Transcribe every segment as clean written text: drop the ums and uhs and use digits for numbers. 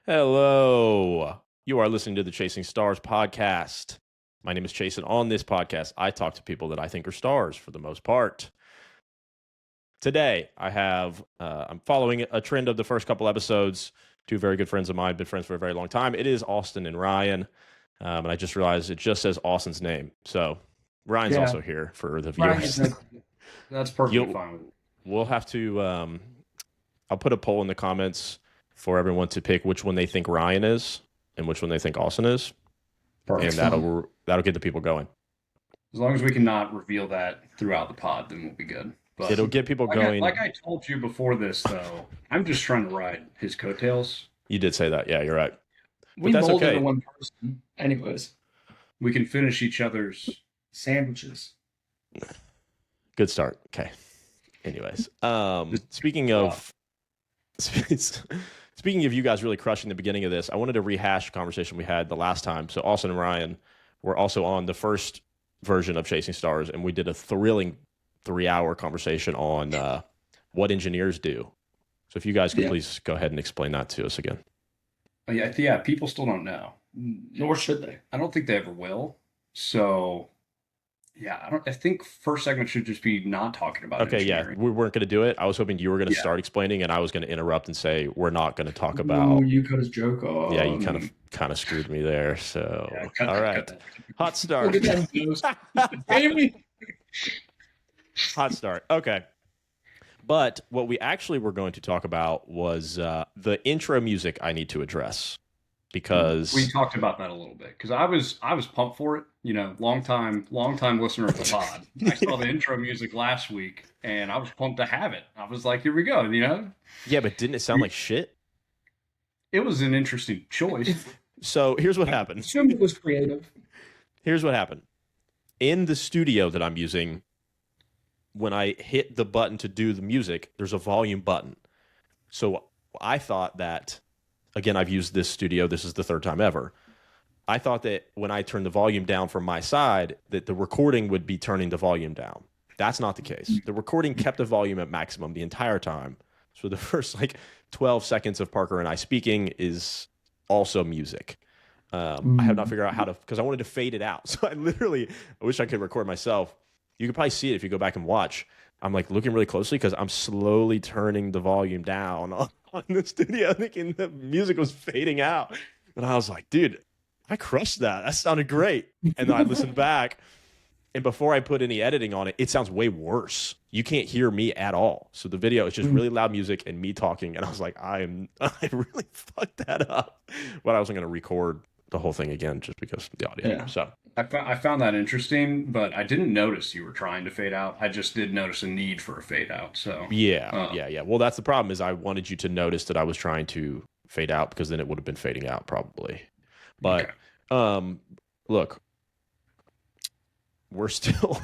Hello. You are listening to the Chasing Stars podcast. My name is Chase, and on this podcast, I talk to people that I think are stars for the most part. Today, I'm following a trend of the first couple episodes. Two very good friends of mine, been friends for a very long time. It is Austin and Ryan, and I just realized it just says Austin's name. So Ryan's also here for the viewers. That's perfectly fine with it. We'll have to, I'll put a poll in the comments for everyone to pick which one they think Ryan is and which one they think Austin is. Perfect. And that'll get the people going. As long as we can not reveal that throughout the pod, then we'll be good. But it'll get people going. Like I told you before this, though, I'm just trying to ride his coattails. You did say that. Yeah, you're right. We molded into one person. Anyways. We can finish each other's sandwiches. Good start. Okay. Anyways, speaking of you guys really crushing the beginning of this, I wanted to rehash a conversation we had the last time. So Austin and Ryan were also on the first version of Chasing Stars, and we did a thrilling 3-hour conversation on what engineers do. So if you guys could please go ahead and explain that to us again. Yeah, people still don't know. Nor should they. I don't think they ever will. So yeah, I think first segment should just be not talking about engineering. We weren't going to do it. I was hoping you were going to start explaining, and I was going to interrupt and say we're not going to talk about. Oh, you cut his joke off. Yeah, you kind of screwed me there. So all right, hot start. Hot start. Okay. But what we actually were going to talk about was the intro music I need to address, because we talked about that a little bit, because I was pumped for it. You know, long time listener of the pod. I saw the intro music last week, and I was pumped to have it. I was like, here we go. You know. Yeah, but didn't it sound like shit? It was an interesting choice. So here's what happened. Assume it was creative. Here's what happened. In the studio that I'm using, when I hit the button to do the music, there's a volume button. So I thought that, again, I've used this studio. This is the third time ever. I thought that when I turned the volume down from my side, that the recording would be turning the volume down. That's not the case. The recording kept the volume at maximum the entire time. So the first 12 seconds of Parker and I speaking is also music. I have not figured out how to, because I wanted to fade it out. So I wish I could record myself. You could probably see it if you go back and watch. I'm looking really closely because I'm slowly turning the volume down on the studio, thinking the music was fading out. And I was like, dude, I crushed that. That sounded great. And then I listened back, and before I put any editing on it, it sounds way worse. You can't hear me at all. So the video is just really loud music and me talking. And I was like, I really fucked that up. But I wasn't going to record the whole thing again just because of the audio. Yeah. So I found that interesting, but I didn't notice you were trying to fade out. I just did notice a need for a fade out. So yeah. Well, that's the problem, is I wanted you to notice that I was trying to fade out, because then it would have been fading out probably. But look, we're still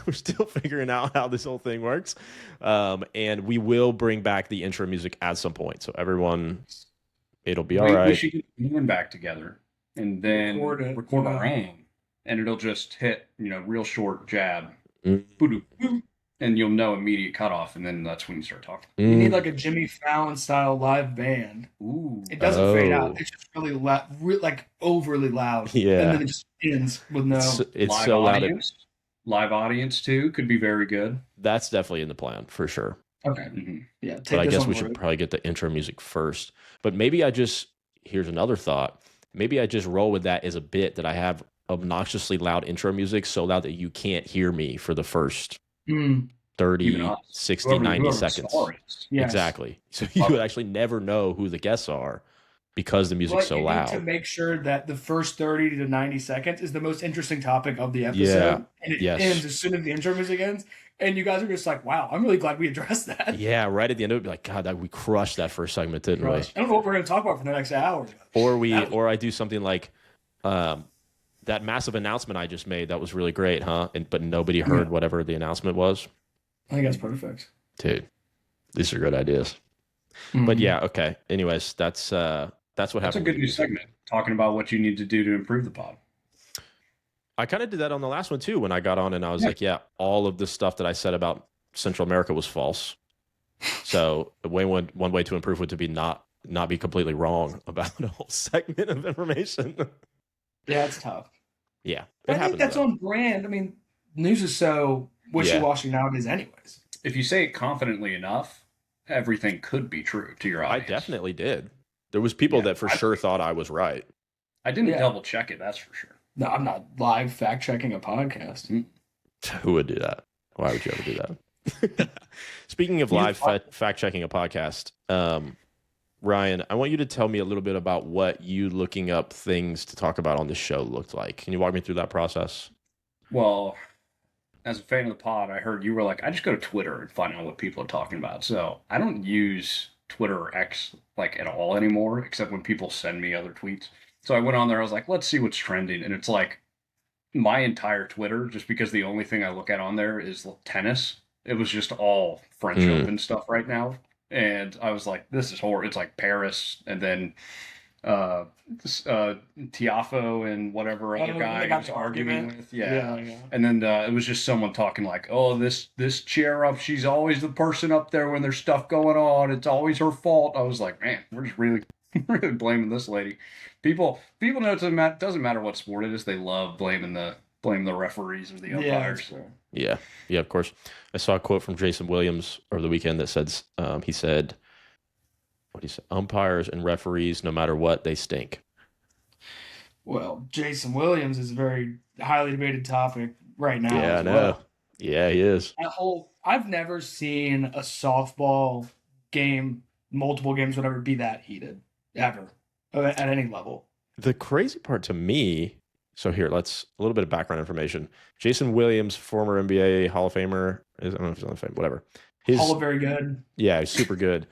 figuring out how this whole thing works, and we will bring back the intro music at some point. So everyone, it'll be all right. We should get one back together and then record our own, and it'll just hit real short jab, and you'll know immediate cutoff, and then that's when you start talking. You need like a Jimmy Fallon style live band. Ooh, it doesn't fade out. It's just really loud, overly loud. Yeah, and then it just ends with no. It's live so audience. Live audience too could be very good. That's definitely in the plan for sure. Okay. Yeah. But I guess we should probably get the intro music first. But maybe here's another thought. Maybe I just roll with that as a bit, that I have obnoxiously loud intro music, so loud that you can't hear me for the first 30, 60, 90 seconds. Yes. Exactly. So you would actually never know who the guests are, because the music's so loud. You need to make sure that the first 30 to 90 seconds is the most interesting topic of the episode. Yeah. And it ends as soon as the intro music ends. And you guys are just like, wow, I'm really glad we addressed that. Yeah, right at the end of it, be like, God, we crushed that first segment, didn't we? I don't know what we're going to talk about for the next hour. Or I do something like that massive announcement I just made. That was really great, huh? But nobody heard whatever the announcement was. I think that's perfect. Dude, these are good ideas. But yeah, okay. Anyways, that's what happened. That's a good new segment, talking about what you need to do to improve the pod. I kind of did that on the last one too, when I got on and I was like, yeah, all of the stuff that I said about Central America was false. So one way to improve would to be not not be completely wrong about a whole segment of information. Yeah, it's tough. Yeah, I think that's on brand. I mean, news is so wishy-washy nowadays anyways. If you say it confidently enough, everything could be true to your audience. I definitely did. There was people that for sure thought I was right. I didn't double check it, that's for sure. No, I'm not live fact-checking a podcast. Who would do that? Why would you ever do that? Speaking of live fact-checking a podcast, Ryan, I want you to tell me a little bit about what you looking up things to talk about on this show looked like. Can you walk me through that process? Well, as a fan of the pod, I heard you were like, I just go to Twitter and find out what people are talking about. So I don't use Twitter or X like at all anymore, except when people send me other tweets. So I went on there, I was like, let's see what's trending. And it's like my entire Twitter, just because the only thing I look at on there is tennis. It was just all French Open stuff right now. And I was like, this is horrible. It's like Paris and then Tiafo and whatever other guy I was arguing with. Yeah. And then it was just someone talking like, oh, this chair up, she's always the person up there when there's stuff going on. It's always her fault. I was like, man, we're just really blaming this lady. People know it doesn't matter what sport it is. They love blaming the referees or the umpires. Yeah, of course. I saw a quote from Jason Williams over the weekend that says, he said, what do you say? Umpires and referees, no matter what, they stink. Well, Jason Williams is a very highly debated topic right now. Yeah, I know. Well. Yeah, he is. I've never seen a softball game, multiple games, whatever, be that heated, ever, at any level. The crazy part to me, so here, a little bit of background information. Jason Williams, former NBA Hall of Famer, I don't know if he's Hall of Fame, whatever. Very good. Yeah, he's super good.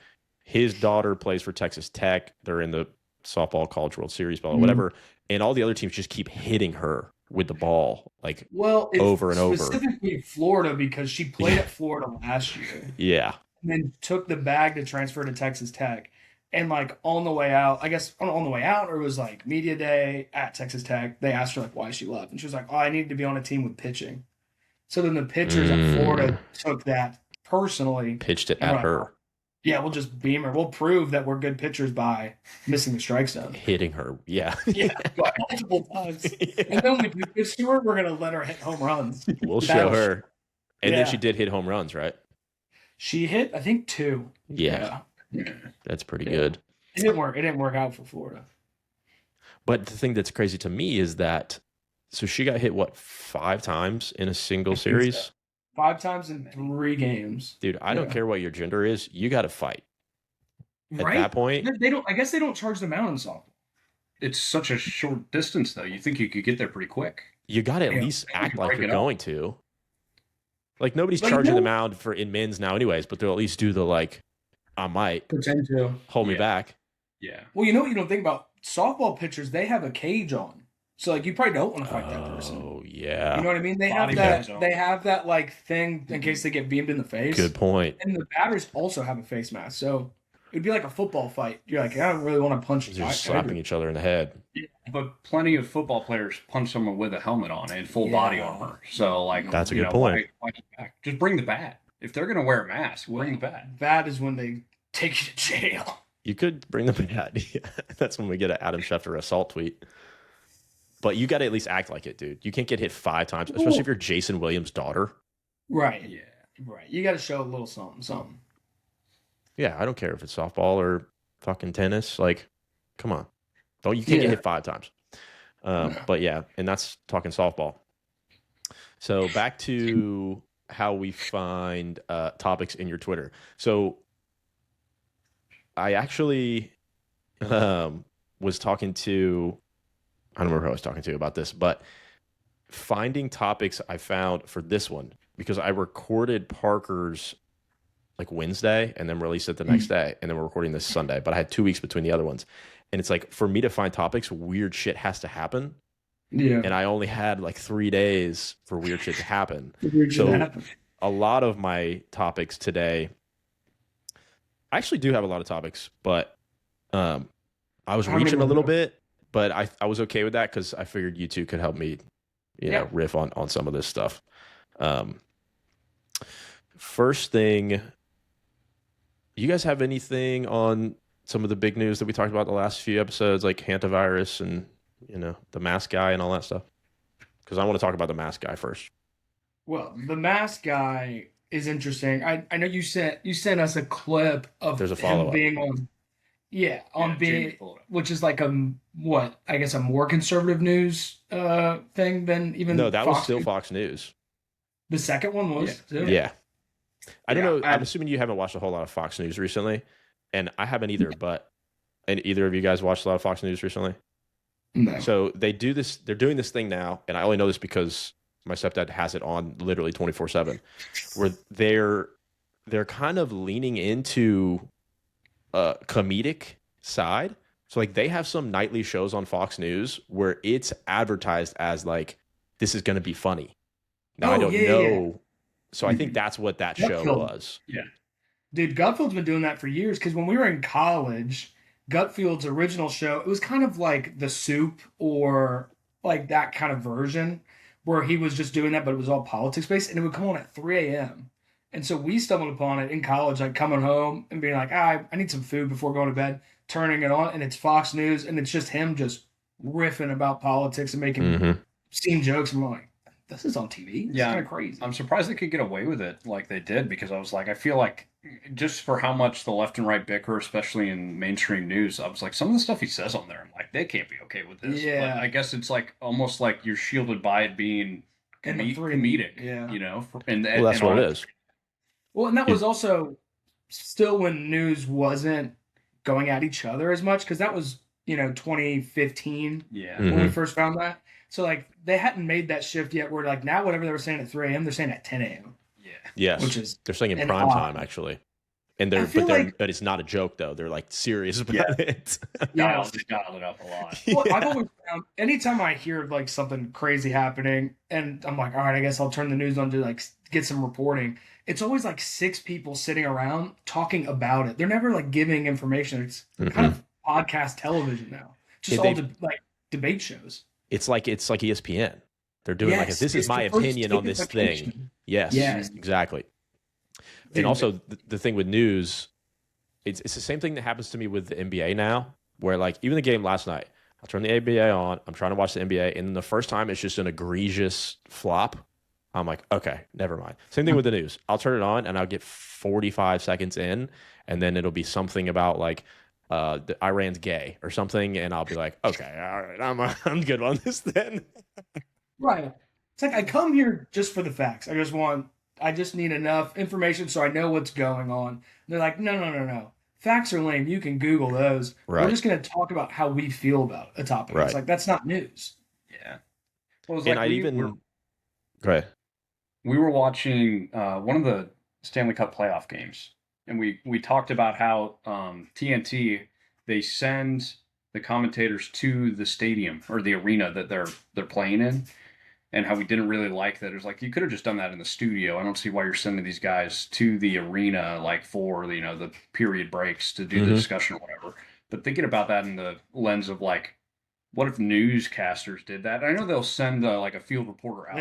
His daughter plays for Texas Tech. They're in the softball college World Series, whatever. And all the other teams just keep hitting her with the ball, over and over. Specifically Florida, because she played at Florida last year. Yeah. And then took the bag to transfer to Texas Tech. And on the way out, I guess on the way out, or it was media day at Texas Tech, they asked her why she left. And she was like, oh, I needed to be on a team with pitching. So then the pitchers at Florida took that personally. Pitched it at her. Yeah, we'll just beam her. We'll prove that we're good pitchers by missing the strike zone. Hitting her, yeah. Yeah, multiple times. Yeah. And then when we pitch to her, we're going to let her hit home runs. We'll show her. And then she did hit home runs, right? She hit, I think, 2. Yeah. That's pretty good. It didn't work. It didn't work out for Florida. But the thing that's crazy to me is that, so she got hit, 5 times in a single series? So. 5 times in 3 games. Dude, I don't care what your gender is. You got to fight. At that point, they don't. I guess they don't charge them out in softball. It's such a short distance, though. You think you could get there pretty quick. You got to at least act like you're going to. Nobody's charging them out in men's now, anyways. But they'll at least do the I might pretend to hold me back. Yeah. Well, you know what you don't think about softball pitchers? They have a cage on. So you probably don't want to fight that person. Oh yeah. You know what I mean? They have that. They have that thing in case they get beamed in the face. Good point. And the batters also have a face mask, so it'd be like a football fight. You're like, I don't really want to punch. They're just slapping each other in the head. Yeah, but plenty of football players punch someone with a helmet on and full body armor. So that's a good point. Why just bring the bat. If they're gonna wear a mask, bring the bat. That is when they take you to jail. You could bring the bat. Yeah. That's when we get an Adam Schefter assault tweet. But you got to at least act like it, dude. You can't get hit 5 times, especially if you're Jason Williams' daughter. Right. Yeah. Right. You got to show a little something. Yeah, I don't care if it's softball or fucking tennis. Come on. You can't get hit 5 times. But yeah, and that's talking softball. So back to how we find topics in your Twitter. So I actually was talking to... I don't remember who I was talking to about this, but finding topics I found for this one, because I recorded Parker's Wednesday and then released it the next day, and then we're recording this Sunday, but I had 2 weeks between the other ones. And it's for me to find topics, weird shit has to happen. Yeah. And I only had 3 days for weird shit to happen. A lot of my topics today, I actually do have a lot of topics, but I was reaching a little bit. But I was okay with that because I figured you two could help me, riff on some of this stuff. First thing, you guys have anything on some of the big news that we talked about the last few episodes, like Hantavirus and the mask guy and all that stuff? Because I want to talk about the mask guy first. Well, the mask guy is interesting. I know you sent us a clip of There's a him follow-up. being on Jamie pulled it. which is like a more conservative news thing than even No, that Fox was still News. Fox News. The second one was too? Yeah. I don't Yeah, know. I'm assuming you haven't watched a whole lot of Fox News recently, and I haven't either. And either of you guys watched a lot of Fox News recently? No. So they're doing this thing now, and I only know this because my stepdad has it on literally 24/7, where they're kind of leaning into a comedic side. So like they have some nightly shows on Fox News where it's advertised as like this is going to be funny. Now I don't know. Yeah. So I think that's what that show Gutfeld. was. Yeah. Dude, Gutfeld's been doing that for years because when we were in college, Gutfeld's original show, it was kind of like The Soup or like that kind of version where he was just doing that, but it was all politics based, and it would come on at 3 a.m. And so we stumbled upon it in college, like coming home and being like, I need some food before going to bed, turning it on, and it's Fox News, and it's just him just riffing about politics and making obscene jokes. And I'm like, this is on TV? It's kind of crazy. I'm surprised they could get away with it like they did, because I was like, I feel like just for how much the left and right bicker, especially in mainstream news, I was like, some of the stuff he says on there, I'm like, they can't be okay with this. Yeah. But I guess it's like almost like you're shielded by it being comedic, Yeah. Well, that's what it is. Well, and that was also still when news wasn't going at each other as much, because that was, 2015 Yeah. when we first found that. So, like, they hadn't made that shift yet where, like, now whatever they were saying at 3 a.m., they're saying at 10 a.m. Yeah. Yes, Which is they're saying in an prime odd- time actually, and but it's not a joke though. They're like serious about it. Yeah. They dialed it up a lot. Well, I've always found anytime I hear like something crazy happening, and I'm like, all right, I guess I'll turn the news on to like get some reporting. It's always like 6 people sitting around talking about it. They're never like giving information. It's kind of podcast television now, just all like debate shows. It's like ESPN. They're doing like this is my opinion on this thing. Yes, exactly. And also the thing with news, it's the same thing that happens to me with the NBA now, where like even the game last night, I'll turn the NBA on, I'm trying to watch the NBA, and the first time it's just an egregious flop. I'm like, okay, never mind. Same thing with the news. I'll turn it on and I'll get 45 seconds in, and then it'll be something about like Iran's gay or something, and I'll be like, okay, all right, I'm good on this then. Right. It's like I come here just for the facts. I just need enough information so I know what's going on. And they're like, no. Facts are lame. You can Google those. Right. We're just going to talk about how we feel about a topic. Right. It's like, that's not news. Yeah. Well, And go ahead. We were watching one of the Stanley Cup playoff games, and we talked about how TNT, they send the commentators to the stadium or the arena that they're playing in, and how we didn't really like that. It was like, you could have just done that in the studio. I don't see why you're sending these guys to the arena like for the period breaks to do the discussion or whatever. But thinking about that in the lens of like, what if newscasters did that? I know they'll send like a field reporter out.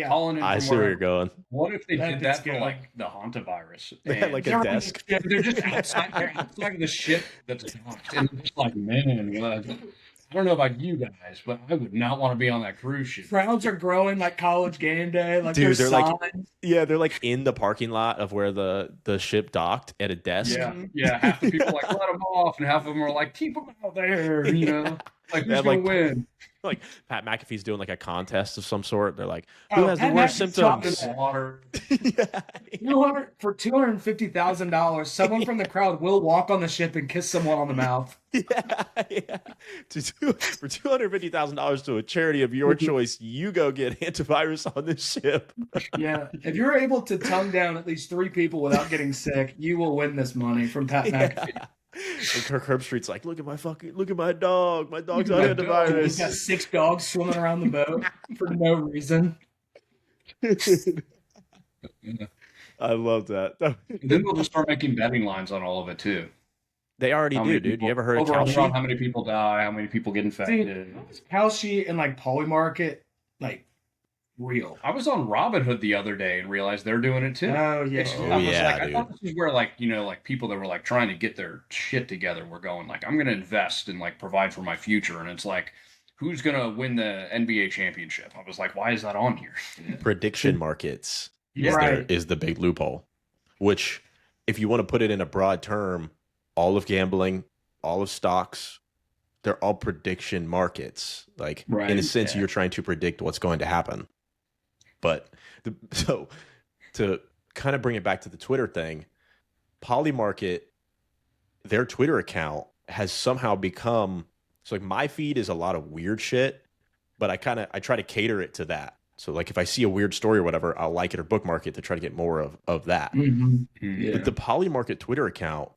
Calling in I see where you're going. What if they did that for like the Hantavirus? They had like a desk. They're just outside there outside the shit that's docked. And just like, man, I don't know about you guys, but I would not want to be on that cruise ship. Crowds are growing like CollegeGameDay. Like, dude, they're signs. they're like in the parking lot of where the ship docked at a desk. Yeah. Half the people like let them off, and half of them are like keep them out there. Like who's gonna win? Like PatMcAfee's doing like a contest of some sort. They're like, who has the worst symptoms? Water. For $250,000, someone from the crowd will walk on the ship and kiss someone on the mouth. Yeah. For $250,000 to a charity of your choice, you go get Hantavirus on this ship. Yeah, if you're able to tongue down at least 3 people without getting sick, you will win this money from PatMcAfee. And Kirk Herbstreit's like, look at my dog. My dog's on Hantavirus. He's got 6 dogs swimming around the boat for no reason. I love that. Then they'll just start making betting lines on all of it too. They already do, dude. You ever heard of Kalshi? How many people die? How many people get infected? Kalshi and like Polymarket, like real. I was on Robinhood the other day and realized they're doing it too. Oh yeah, Oh, I was yeah, like, I dude. thought this is where like, like people that were like trying to get their shit together were going like, I'm going to invest and like provide for my future. And it's like, who's going to win the NBA championship? I was like, why is that on here? Prediction markets Right. is the big loophole, which if you want to put it in a broad term, all of gambling, all of stocks, they're all prediction markets. Like in a Right, sense, yeah. you're trying to predict what's going to happen. But so to kind of bring it back to the Twitter thing, Polymarket, their Twitter account has somehow become, so like my feed is a lot of weird shit, but I try to cater it to that. So like if I see a weird story or whatever, I'll like it or bookmark it to try to get more of that. Mhm. Yeah. But the Polymarket Twitter account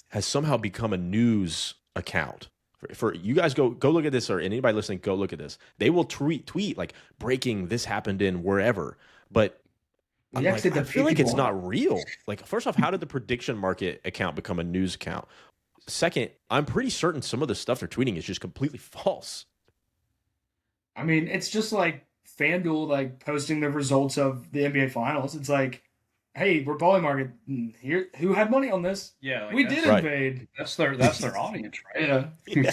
has somehow become a news account. For you guys, go look at this, or anybody listening, go look at this. They will tweet like breaking, this happened in wherever. But I'm Yeah, like, 'cause they I feel pay like it's people not real. Like, first off, how did the prediction market account become a news account? Second, I'm pretty certain some of the stuff they're tweeting is just completely false. I mean, it's just like FanDuel like posting the results of the NBA Finals. It's like, hey, we're Polymarket. Here, who had money on this? Yeah. Like We that's, did Right. invade. That's their audience, right? Yeah, Yeah.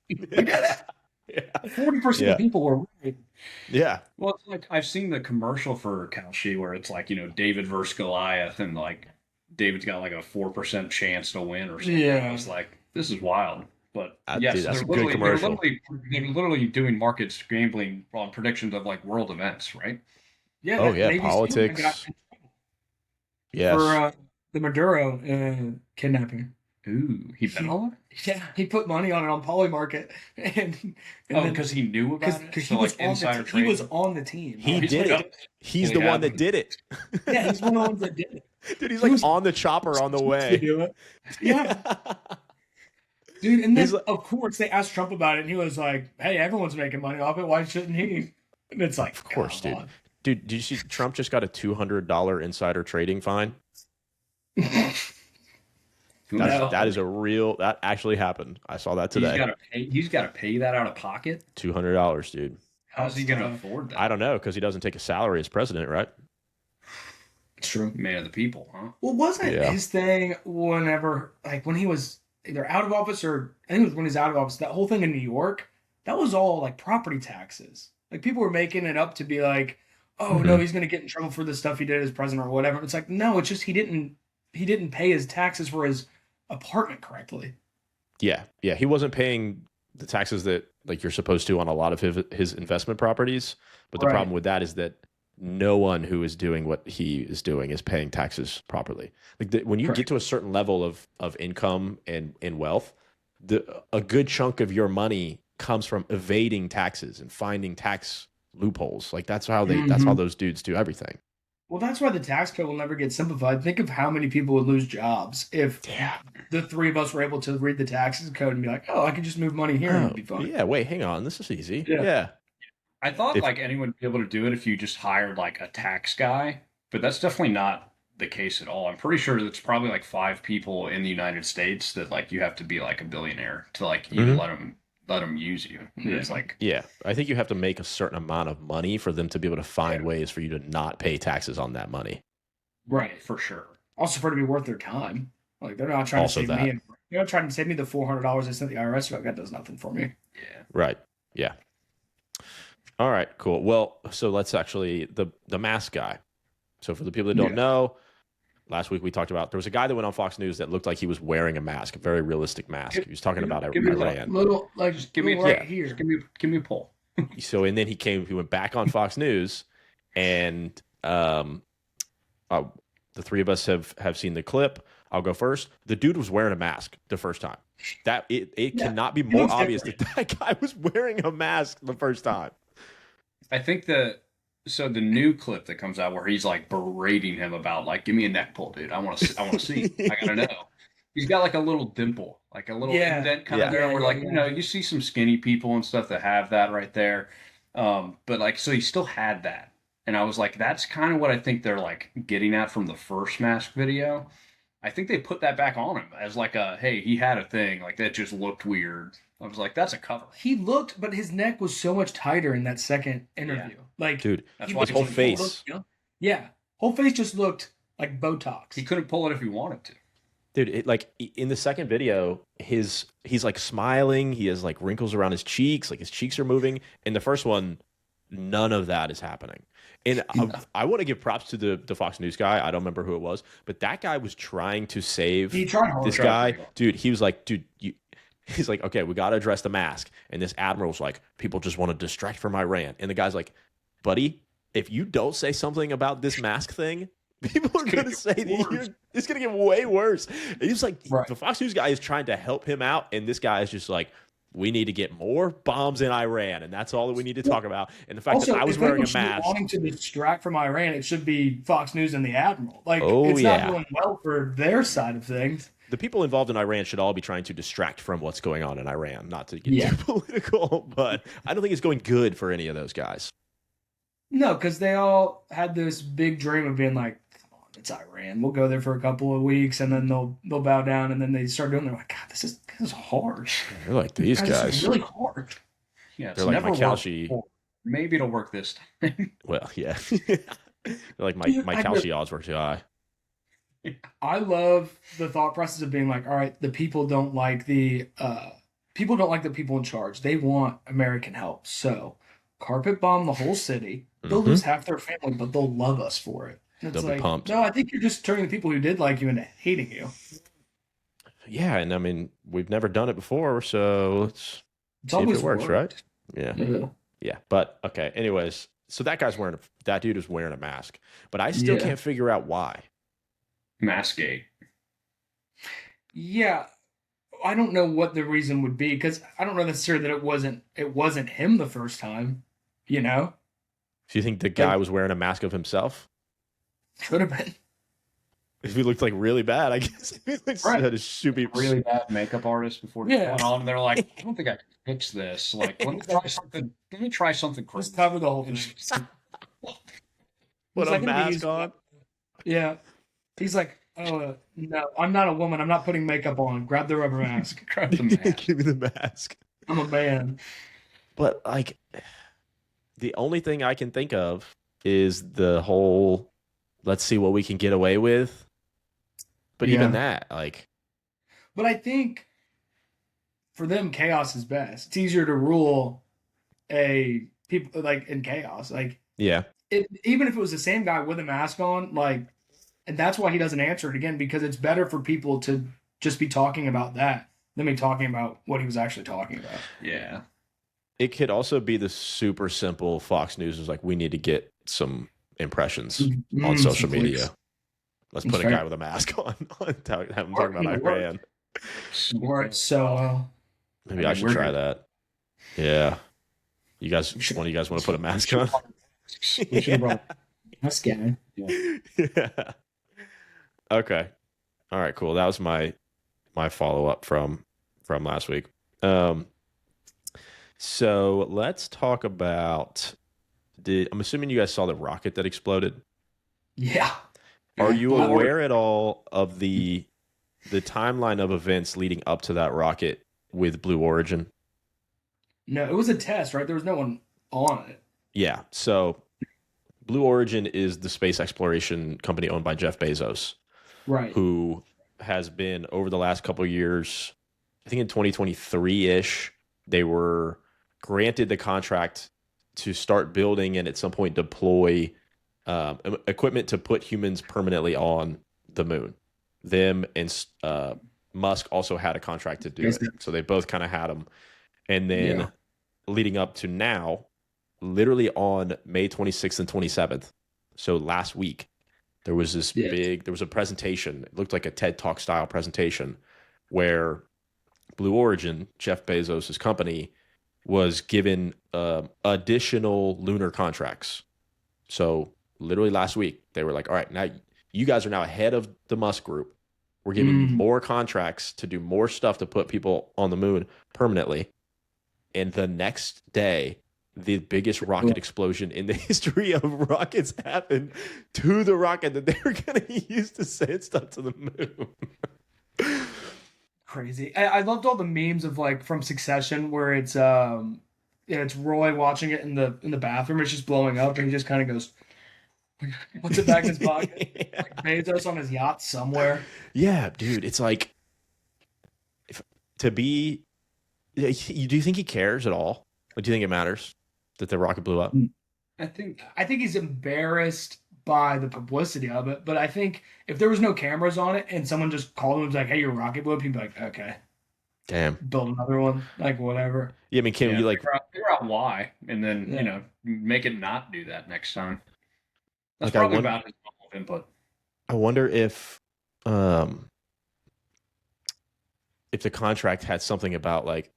we did it. Yeah. 40% Yeah. of people were right. Yeah. Well, it's like I've seen the commercial for Kalshi where it's like, David versus Goliath and like David's got like a 4% chance to win or something. Yeah. I was like, this is wild. But yes, Dude, that's a they're good literally, commercial. they're literally doing markets gambling on predictions of like world events, right? Yeah. Oh, that yeah, Navy SEAL politics. got Yes. for the Maduro kidnapping. Ooh, he bet on it? Yeah, he put money on it on Polymarket, and Oh, then because he knew about it? because So, he was like, on insider he was trading? on the team. He he's did like, it. He's really the one that happened. did it. Yeah, he's one of the ones that did it. Dude, he's He like was- on the chopper on the To way. do it. Yeah, dude. And then He's like- of course they asked Trump about it, and he was like, "Hey, everyone's making money off it. Why shouldn't he?" And it's like, Of course, come dude. on. Dude, did you see Trump just got a $200 insider trading fine? No. That actually happened. I saw that today. He's got to pay that out of pocket? $200, dude. How's he going to afford that? I don't know, because he doesn't take a salary as president, right? It's true. Man of the people, huh? Well, wasn't Yeah. his thing whenever, like, when he was either out of office or I think it was when he's out of office, that whole thing in New York, that was all like property taxes. Like, people were making it up to be like, oh, no, he's going to get in trouble for the stuff he did as president or whatever. It's like, no, it's just he didn't pay his taxes for his apartment correctly. Yeah. Yeah. He wasn't paying the taxes that like you're supposed to on a lot of his investment properties. But the Right. problem with that is that no one who is doing what he is doing is paying taxes properly. Like when you get Correct. to a certain level of income and wealth, a good chunk of your money comes from evading taxes and finding tax loopholes. Like that's how those dudes do everything. Well, that's why the tax code will never get simplified. Think of how many people would lose jobs if the three of us were able to read the taxes code and be like, oh, I can just move money here and it'd be fine. Yeah, wait, hang on. This is easy. Yeah. Yeah. I thought like anyone would be able to do it if you just hired like a tax guy, but that's definitely not the case at all. I'm pretty sure it's probably like 5 people in the United States that like you have to be like a billionaire to like even let them use you. It's like Yeah, I think you have to make a certain amount of money for them to be able to find ways for you to not pay taxes on that money. Right. for sure. Also, for it to be worth their time. Like, they're not trying Also to save that. me. They're not trying to save me the $400 I sent the IRS. Like, that does nothing for me. Yeah. Right. Yeah. All right, cool. Well, so let's actually the mask guy. So for the people that don't know, last week we talked about there was a guy that went on Fox News that looked like he was wearing a mask, a very realistic mask. He was talking about give me Iran. Little, like, just Give me a right tip. here. Just give me a poll. So and then he went back on Fox News, and the three of us have seen the clip. I'll go first. The dude was wearing a mask the first time. That it cannot be more looks obvious that different. that guy was wearing a mask the first time. I think the new clip that comes out where he's like berating him about like, give me a neck pull, dude. I want to see. I gotta know. He's got like a little dimple, like a little indent kind of there, where like you see some skinny people and stuff that have that right there, but like so he still had that, and I was like, that's kind of what I think they're like getting at from the first mask video. I think they put that back on him as like a, hey, he had a thing. Like that just looked weird. I was like, that's a cover. He looked, but his neck was so much tighter in that second interview. Like, Dude, That's he why was his whole just face. looked, you know? Yeah, whole face just looked like Botox. He couldn't pull it if he wanted to. Dude, in the second video, he's like smiling. He has like wrinkles around his cheeks, like his cheeks are moving. In the first one, none of that is happening. And I want to give props to the Fox News guy. I don't remember who it was, but that guy was trying to save He tried hard. this guy. Dude, he was like, he's like, okay, we got to address the mask. And this admiral's like, people just want to distract from Iran. And the guy's like, buddy, if you don't say something about this mask thing, people are going to say that it's going to get way worse. And he's like, the Fox News guy is trying to help him out. And this guy is just like, we need to get more bombs in Iran. And that's all that we need to talk about. And the fact Also, that I was if wearing anyone a should be mask. wanting to distract from Iran, it should be Fox News and the Admiral. Like, it's not going well for their side of things. The people involved in Iran should all be trying to distract from what's going on in Iran, not to get too political, but I don't think it's going good for any of those guys. No, because they all had this big dream of being like, come on, it's Iran. We'll go there for a couple of weeks, and then they'll bow down, and then they start doing. They're like, God, this is hard. They're like these guys. This is really hard. Yeah, it's They're like never my Kalshi. Maybe it'll work this time. Well, yeah. They're like my Kalshi odds were too high. I love the thought process of being like, all right, the people don't like the people in charge. They want American help. So carpet bomb the whole city. They'll lose half their family, but they'll love us for it. And it's They'll be like, pumped. no, I think you're just turning the people who did like you into hating you. Yeah, and I mean, we've never done it before, so let's see if it works, right? Yeah. Yeah. But okay, anyways, so that dude is wearing a mask. But I still can't figure out why. Maskgate. Yeah. I don't know what the reason would be, because I don't know necessarily that it wasn't him the first time, you know? Do you think the guy was wearing a mask of himself? Could have been. If he looked like really bad, I guess. If he had a super really bad makeup artist before they went on, and they're like, I don't think I can fix this. Like, let me try something crazy. Just cover the whole thing. Put a mask on. Yeah. He's like, oh, no, I'm not a woman. I'm not putting makeup on. Grab the rubber mask. Grab the mask. Give me the mask. I'm a man. But, like, the only thing I can think of is the whole, let's see what we can get away with. But even that, like. But I think for them, chaos is best. It's easier to rule people like in chaos. Like, yeah. Even if it was the same guy with a mask on, like, and that's why he doesn't answer it again, because it's better for people to just be talking about that than be talking about what he was actually talking about. Yeah. It could also be the super simple Fox News is like, we need to get some impressions on social media. Let's put a guy with a mask on. Have him talk about Iran. Worked so well. Maybe I should try that. Yeah. One of you guys want to put a mask on? We should have brought mask guy. Yeah. Okay. All right, cool. That was my follow-up from last week. So let's talk about I'm assuming you guys saw the rocket that exploded. Yeah. Are you aware at all of the timeline of events leading up to that rocket with BlueOrigin? No, it was a test, right? There was no one on it. Yeah. So BlueOrigin is the space exploration company owned by Jeff Bezos. Right. Who has been over the last couple of years, I think in 2023-ish, they were granted the contract to start building and at some point deploy equipment to put humans permanently on the moon. Them and Musk also had a contract to do it. So they both kind of had them. And then leading up to now, literally on May 26th and 27th, so last week, there was this there was a presentation. It looked like a TED Talk style presentation where BlueOrigin, Jeff Bezos' company, was given additional lunar contracts. So literally last week, they were like, all right, now you guys are now ahead of the Musk group. We're giving you more contracts to do more stuff to put people on the moon permanently. And the next day, the biggest rocket explosion in the history of rockets happened to the rocket that they were going to use to send stuff to the moon. Crazy. I loved all the memes of like from Succession where it's it's Roy watching it in the bathroom. It's just blowing up, and he just kind of goes, puts it back in his pocket. Yeah. Like Bezos on his yacht somewhere. Yeah, dude, it's like to be. Do you think he cares at all? Like, do you think it matters that the rocket blew up? I think he's embarrassed by the publicity of it, but I think if there was no cameras on it and someone just called him and was like, "Hey, your rocket blew up," he'd be like, "Okay, Damn. build another one," like whatever. Yeah, I mean, can you like figure out why, and then make it not do that next time. That's Like, I probably wonder- about his level of input. I wonder if the contract had something about like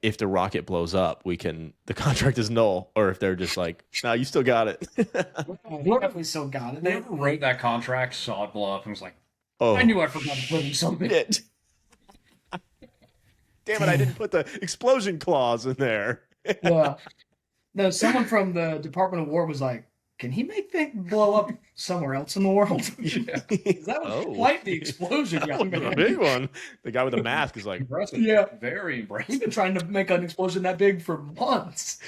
if the rocket blows up, the contract is null, or if they're just like, no, you still got it. Definitely still got it. Whoever wrote that contract saw it blow up and was like, Oh, I knew I forgot to put in something. shit. Damn it, I didn't put the explosion clause in there. Yeah. No, someone from the Department of War was like, "Can he make things blow up somewhere else in the world?" 'Cause that was quite the explosion, young A man. big one. The guy with the mask is like, Impressive. Yeah. Very He's impressive. been trying to make an explosion that big for months.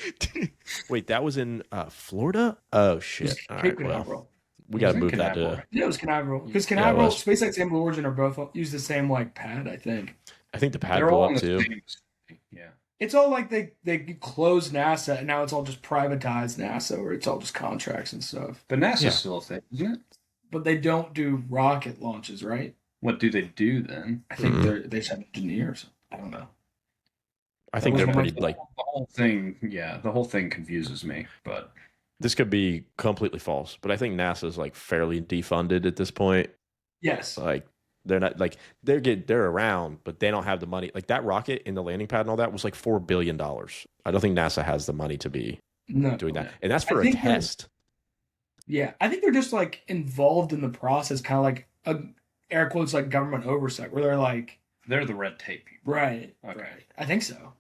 wait, that was in Florida? Oh, shit. All Cape right, well, Canaveral. we got to It was move in that to. Canaveral. Yeah, it was Canaveral. Because Yeah, it Canaveral, was. SpaceX and BlueOrigin are both use the same like pad, I think. I think the pad They're blew all up on the too. same. Yeah. It's all like they closed NASA and now it's all just privatized NASA, or it's all just contracts and stuff. But NASA's Yeah. still a thing, isn't it? But they don't do rocket launches, right? What do they do then? I think Mhm. they just have engineers. I don't know. I think That they're was pretty my- like. The whole thing, yeah, the whole thing confuses me. But This could be completely false, but I think NASA's like fairly defunded at this point. Yes. Like they're not like they're around, but they don't have the money. Like that rocket in the landing pad and all that was like $4 billion. I don't think NASA has the money to be No. doing that, and that's for I a think they're- test. Yeah, I think they're just like involved in the process, kind of like a air quotes like government oversight, where they're like, they're the red tape people. right, Okay. right. I think so.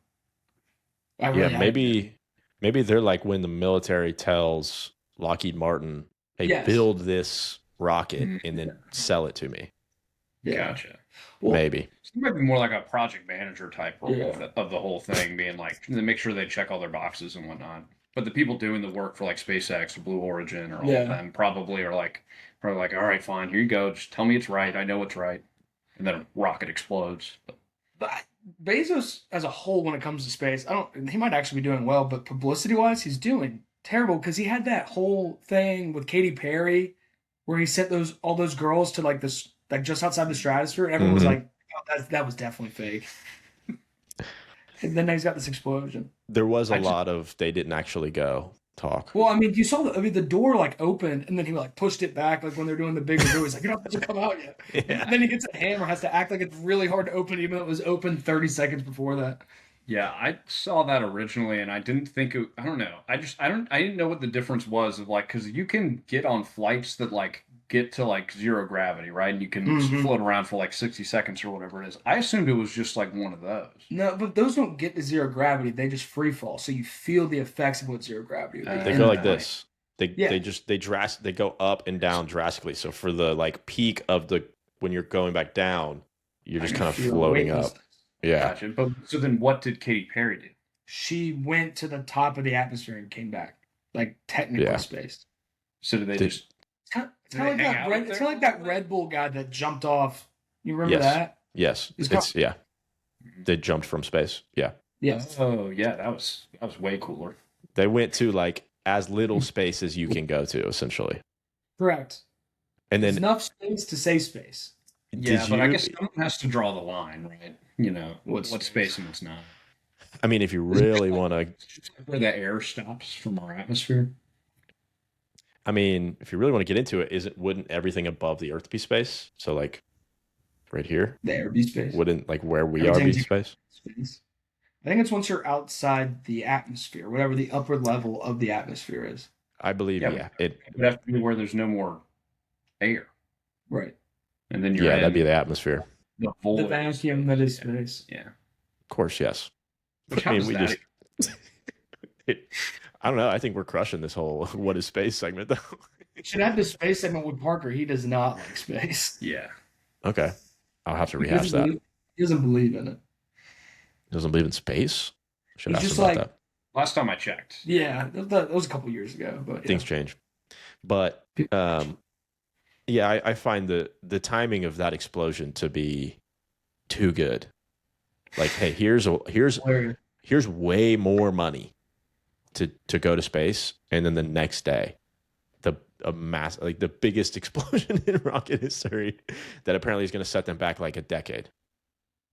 Yeah, maybe they're like when the military tells Lockheed Martin, "Hey, Yes. build this rocket Mhm. and then sell it to me." Yeah. Gotcha. Well, Maybe. So it might be more like a project manager type role Yeah. of the whole thing, being like, to make sure they check all their boxes and whatnot. But the people doing the work for like SpaceX or Blue Origin or all Yeah. of them probably are like, all right, fine, here you go. Just tell me it's right. I know it's right. And then a rocket explodes. But Bezos as a whole, when it comes to space, he might actually be doing well, but publicity wise, he's doing terrible because he had that whole thing with Katy Perry where he sent all those girls to like this, like just outside the stratosphere, and everyone was Mhm. like, "Oh, that was definitely fake." And then he's got this explosion. There was a I just- lot of they didn't actually go talk. Well, I mean, you saw the door like opened, and then he like pushed it back, like when they're doing the big reveal. He's like, "You're not supposed to come out yet." Yeah. And then he gets a hammer, has to act like it's really hard to open, even though it was open 30 seconds before that. Yeah, I saw that originally, and I didn't think it. I don't know. I didn't know what the difference was of like, because you can get on flights that like get to like zero gravity, right? And you can Mhm. float around for like 60 seconds or whatever it is. I assumed it was just like one of those. No, but those don't get to zero gravity; they just free fall, so you feel the effects of what zero gravity would be. They And go like then, this. They Yeah. they go up and down drastically. So for the like peak of the when you're going back down, you're just kind of Feel floating up. weightlessness. Yeah. Gotcha. But so then, what did Katy Perry do? She went to the top of the atmosphere and came back, like technically Yeah. space. So did they Did- just? It's kind Did of like they hang that. out Red, up it's there kind of like for a that little Red Bull guy that jumped off. You remember Yes. that? Yes. He's It's yeah. They jumped from space. Yeah. Yes. Oh yeah, that was way cooler. They went to like as little space as you can go to, essentially. Correct. And There's then enough space to say space. Yeah, did but I you- guess someone has to draw the line, right? You know, what's space and what's not. I mean, if you really want to, Where the air stops from our atmosphere. I mean, if you really want to get into it, wouldn't everything above the Earth be space? So like right here, There be space. wouldn't like where we are be Everything's- space? Space. I think it's once you're outside the atmosphere, whatever the upper level of the atmosphere is. I believe, Yeah. yeah. It It would have to be where there's no more air, Right. and then you're yeah, in that'd be the atmosphere. the void. The vacuum that is space. Yeah. Of course, yes. Which I mean, how we does just I don't know. I think we're crushing this whole "What is space" segment, though. Should have the space segment with Parker. He does not like space. Yeah. Okay, I'll have to He rehash doesn't that. believe, he doesn't believe in it. Doesn't believe in space. Should He's ask just him about like- that. Last time I checked. Yeah, that was a couple years ago. But yeah. Things change, but yeah, I find the timing of that explosion to be too good. Like, hey, here's way more money to go to space, and then the next day, the biggest explosion in rocket history that apparently is going to set them back like a decade.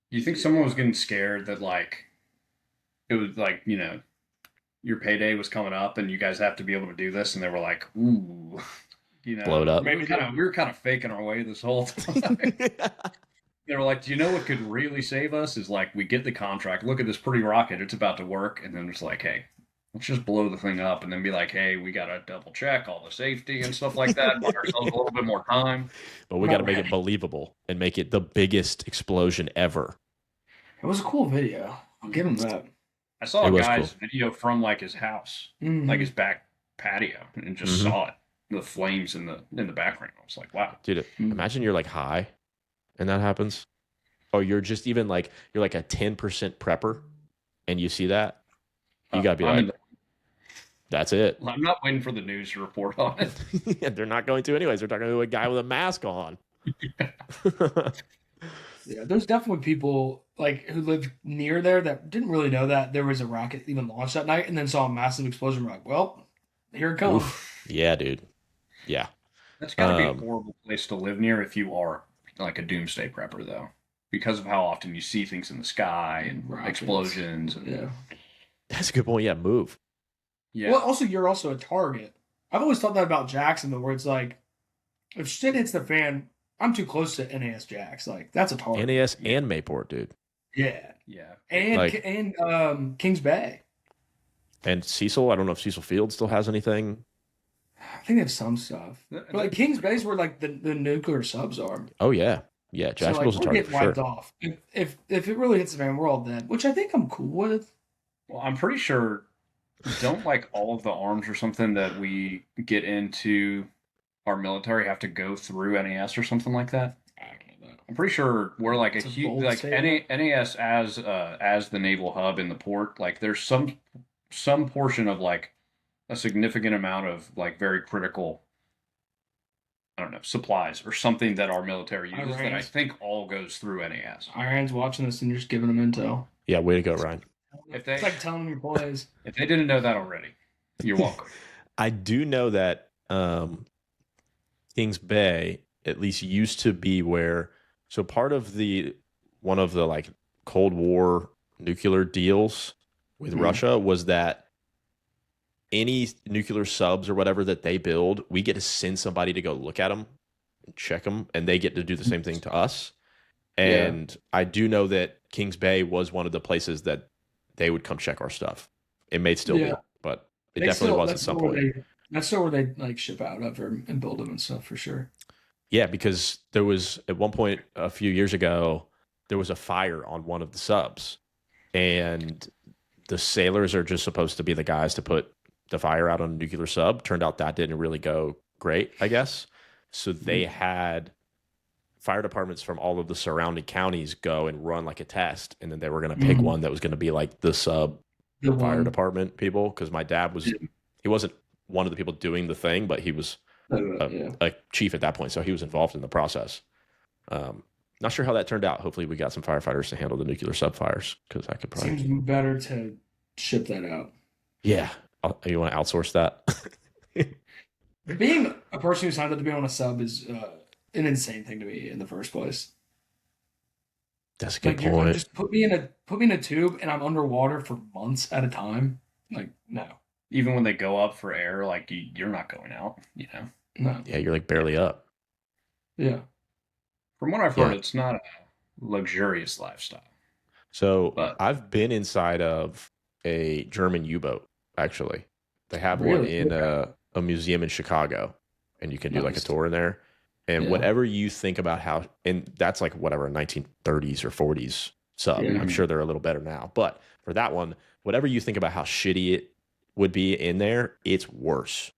You think someone was getting scared that like it was like, you know, your payday was coming up and you guys have to be able to do this, and they were like, ooh, you know, Blow it up. maybe we were kind of faking our way this whole time. They were like, do you know what could really save us is like we get the contract, look at this pretty rocket, it's about to work, and then it's like, hey, let's just blow the thing up, and then be like, hey, we got to double check all the safety and stuff like that, buy ourselves a little bit more time. But we got to make it believable and make it the biggest explosion ever. It was a cool video. I'll give him that. I saw It a was guy's cool. video from like his house, Mhm. like his back patio, and just Mhm. saw it, the flames in the background. I was like, wow. Dude, imagine you're like high and that happens. Or you're just even like, you're like a 10% prepper and you see that. You got to be like, that's it. I'm not waiting for the news to report on it. They're not going to anyways. They're talking to a guy with a mask on. Yeah, there's definitely people like who lived near there that didn't really know that there was a rocket even launched that night, and then saw a massive explosion. We're like, well, here it comes. Oof. Yeah, dude. Yeah. That's got to be a horrible place to live near if you are like a doomsday prepper, though, because of how often you see things in the sky and Rockets. explosions. And, Yeah. That's a good point. Yeah, move. yeah. Well, also you're also a target. I've always thought that about Jacksonville, where it's like, if shit hits the fan, I'm too close to NAS Jax. Like that's a target. NAS and Mayport, dude. Yeah, yeah. and Like- Kings Bay. And Cecil, I don't know if Cecil Field still has anything. I think they have some stuff. But like Kings Bay's where like the nuclear subs are. Oh, yeah. Yeah, So Jacksonville's like, a we're target getting for wiped sure. off. If it really hits the fan, we're all dead. Which I think I'm cool with. Well, I'm pretty sure, don't like all of the arms or something that we get into our military have to go through NAS or something like that? I don't know that. I'm pretty sure we're like It's a a huge bold like statement. NAS as the naval hub in the port. Like there's some portion of like a significant amount of like very critical, I don't know, supplies or something that our military uses that I Irons. think all goes through NAS. Iron's watching this and you're just giving them intel. Yeah, way to go, Ryan. If they It's like telling your boys. if they didn't know that already, you're welcome. I do know that Kings Bay at least used to be where, so part of one of the like Cold War nuclear deals with Russia was that any nuclear subs or whatever that they build, we get to send somebody to go look at them and check them, and they get to do the same thing to us. And I do know that Kings Bay was one of the places that they would come check our stuff. It may still be, but it definitely was at some point. That's still where they like ship out of and build them and stuff for sure. Yeah, because there was at one point a few years ago, there was a fire on one of the subs, and the sailors are just supposed to be the guys to put the fire out on a nuclear sub. Turned out that didn't really go great, I guess. So they had fire departments from all of the surrounding counties go and run like a test, and then they were going to pick one that was going to be like the sub fire department people. Because my dad was, he wasn't one of the people doing the thing, but he was a chief at that point, so he was involved in the process. Not sure how that turned out. Hopefully we got some firefighters to handle the nuclear sub fires, because I could probably Seems better to ship that out. Yeah, you want to outsource that? Being a person who signed up to be on a sub is an insane thing to me in the first place. That's a good Like you're gonna point. just put me in a tube and I'm underwater for months at a time. Like no, Even when they go up for air, like you're not going out, you know. no, Yeah, you're like barely up. yeah. From what I've heard, Yeah. it's not a luxurious lifestyle. So But- I've been inside of a German U-boat. Actually, they have one Really? in a museum in Chicago, and you can do like a Nice. tour in there. And Yeah. whatever you think about how, and that's like whatever 1930s or 40s sub. Yeah. I'm sure they're a little better now, but for that one, whatever you think about how shitty it would be in there, it's worse.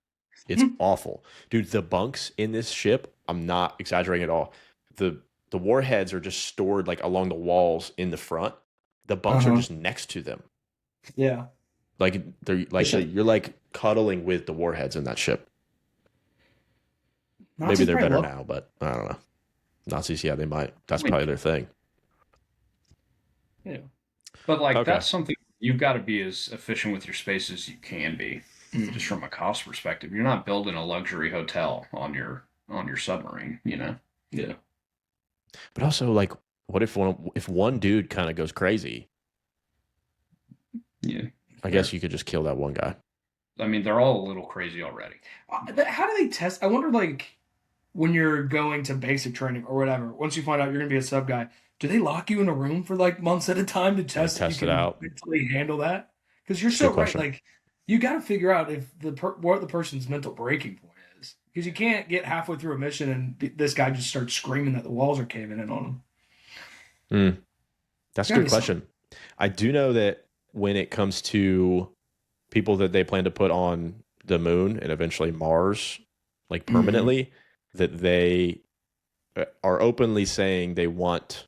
It's awful. Dude, the bunks in this ship, I'm not exaggerating at all. The warheads are just stored like along the walls in the front. The bunks are just next to them. Yeah. Like they're like you're like cuddling with the warheads in that ship. Maybe they're better now, but I don't know. Nazis, yeah, they might. That's probably their thing. Yeah. But like that's something you've got to be as efficient with your space as you can be, just from a cost perspective. You're not building a luxury hotel on your submarine, you know? Yeah. But also, like, what if one dude kind of goes crazy? Yeah. I guess you could just kill that one guy. I mean, they're all a little crazy already. How do they test? I wonder, like, when you're going to basic training or whatever, once you find out you're going to be a sub guy, do they lock you in a room for like months at a time to test if you can mentally handle that? Because you're so right. Like, you got to figure out if what the person's mental breaking point is. Because you can't get halfway through a mission and this guy just starts screaming that the walls are caving in on him. That's a good question. I do know that when it comes to people that they plan to put on the moon and eventually Mars, like permanently, that they are openly saying they want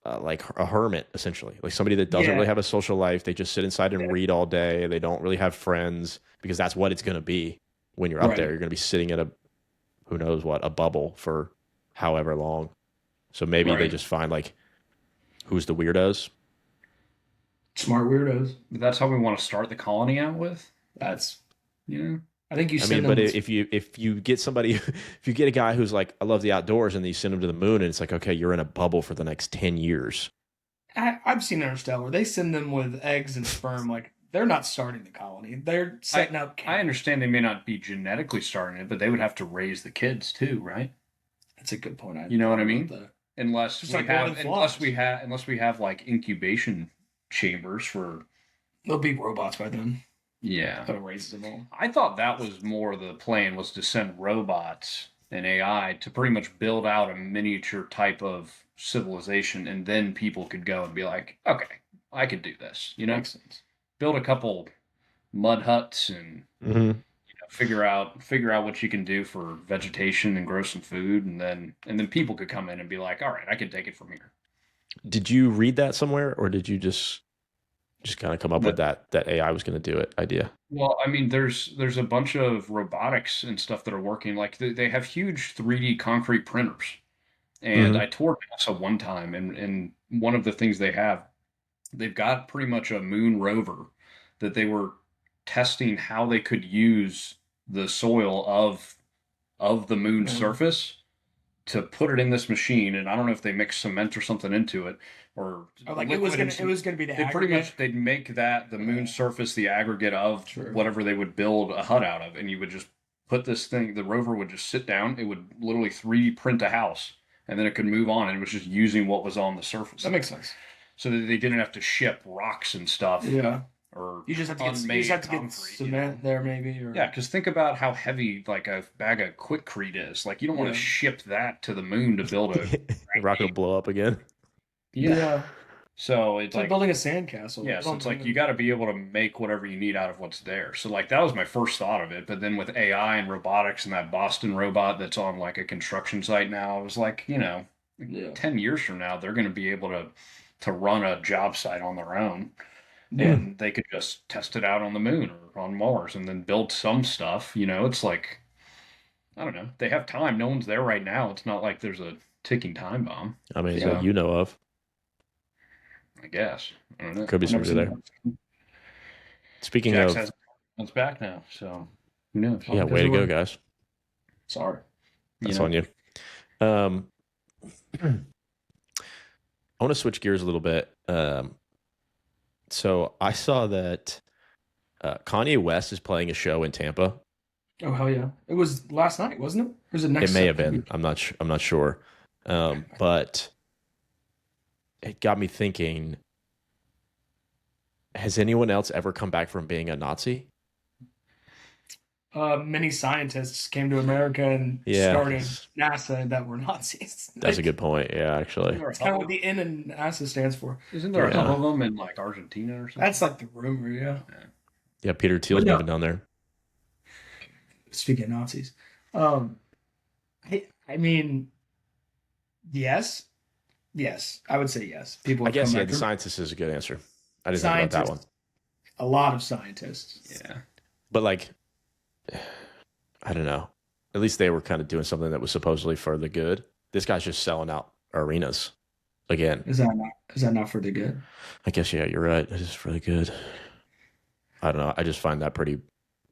like a hermit, essentially, like somebody that doesn't really have a social life. They just sit inside and read all day. They don't really have friends, because that's what it's going to be when you're up there. You're going to be sitting in who knows what, a bubble for however long. So maybe they just find like, who's the weirdos? Smart weirdos. But that's how we want to start the colony out with. That's, I think you send them. But if you get somebody, if you get a guy who's like, I love the outdoors, and then you send him to the moon, and it's like, okay, you're in a bubble for the next 10 years. I've seen Interstellar. They send them with eggs and sperm. Like, they're not starting the colony. They're setting up camp. I understand they may not be genetically starting it, but they would have to raise the kids too, right? That's a good point. You know what I mean? Unless we have like incubation chambers for. There'll be robots by then. Yeah. That raises them all. I thought that was more the plan, was to send robots and AI to pretty much build out a miniature type of civilization, and then people could go and be like, okay, I could do this. You know? Makes sense. Build a couple mud huts and figure out what you can do for vegetation and grow some food, and then people could come in and be like, all right, I can take it from here. Did you read that somewhere, or did you just kind of come up with that AI was going to do it idea? Well, I mean, there's a bunch of robotics and stuff that are working. Like they have huge 3D concrete printers, and I toured NASA one time, and one of the things they've got pretty much a moon rover that they were testing how they could use the soil of the moon surface to put it in this machine. And I don't know if they mix cement or something into it, or like it was gonna be the aggregate. Pretty much they'd make the moon surface the aggregate of whatever they would build a hut out of, and you would just put this thing. The rover would just sit down. It would literally 3D print a house, and then it could move on. And it was just using what was on the surface. That makes sense. So that they didn't have to ship rocks and stuff. Yeah. Or you just have to get cement there, maybe. Or... Yeah, because think about how heavy like a bag of Quickcrete is. Like, you don't want to ship that to the moon to build a rocket will blow up again. Yeah. So it's like building a sandcastle. Yeah, so it's like you got to be able to make whatever you need out of what's there. So like that was my first thought of it. But then with AI and robotics and that Boston robot that's on like a construction site now, I was like, 10 years from now they're going to be able to run a job site on their own. And they could just test it out on the moon or on Mars and then build some stuff. It's like, I don't know. They have time. No one's there right now. It's not like there's a ticking time bomb. I mean, that you know of. I guess. I don't know. Could be somebody there. Speaking Jax of... It's back now, so who knows? Yeah, way to go, guys. Sorry. That's on you. I want to switch gears a little bit. So I saw that KanyeWest is playing a show in Tampa. Oh hell yeah! It was last night, wasn't it? Or was it next? It may have been. I'm not sure. But it got me thinking: has anyone else ever come back from being a Nazi? many scientists came to America and Yeah. started NASA that were Nazis. That's a good point. Yeah, actually. It's kind of what the N in NASA stands for. Isn't there a Yeah. hub of them in like Argentina or something? That's like the rumor, yeah. Yeah, Peter Thiel's But no. moving down there. Speaking of Nazis, I mean, yes, I would say yes. People, I have guess come yeah, back the from- scientist is a good answer. I didn't think about that one. A lot of scientists. Yeah. But like, I don't know. At least they were kind of doing something that was supposedly for the good. This guy's just selling out arenas again. Is that not for the good? I guess yeah, you're right. It is for the good. I don't know. I just find that pretty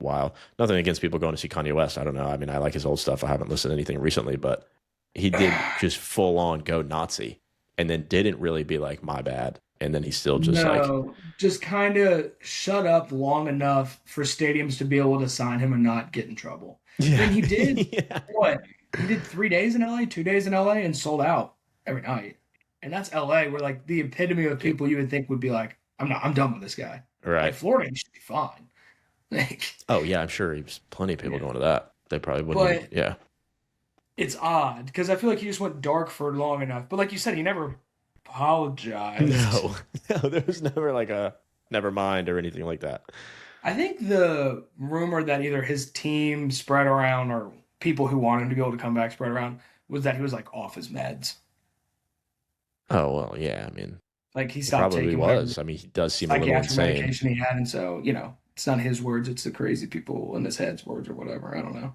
wild. Nothing against people going to see KanyeWest. I don't know. I mean, I like his old stuff. I haven't listened to anything recently, but he did just full on go Nazi, and then didn't really be like, my bad. And then he's still just just kind of shut up long enough for stadiums to be able to sign him and not get in trouble. yeah. And he did yeah. what? He did 3 days in LA, 2 days in LA, and sold out every night. And that's LA, where like the epitome of people you would think would be like, I'm done with this guy. Right. Like Florida, he should be fine. Like, Oh yeah, I'm sure there's plenty of people going to that. They probably wouldn't. But- Even, yeah. it's odd because I feel like he just went dark for long enough. But like you said, he never apologized. No, there was never like a never mind or anything like that. I think the rumor that either his team spread around or people who wanted him to be able to come back spread around was that he was like off his meds. Oh well, yeah. I mean, Like he he stopped probably taking was. I mean, he does seem a little psychiatric insane. medication he had, and so it's not his words; it's the crazy people in his head's words or whatever. I don't know.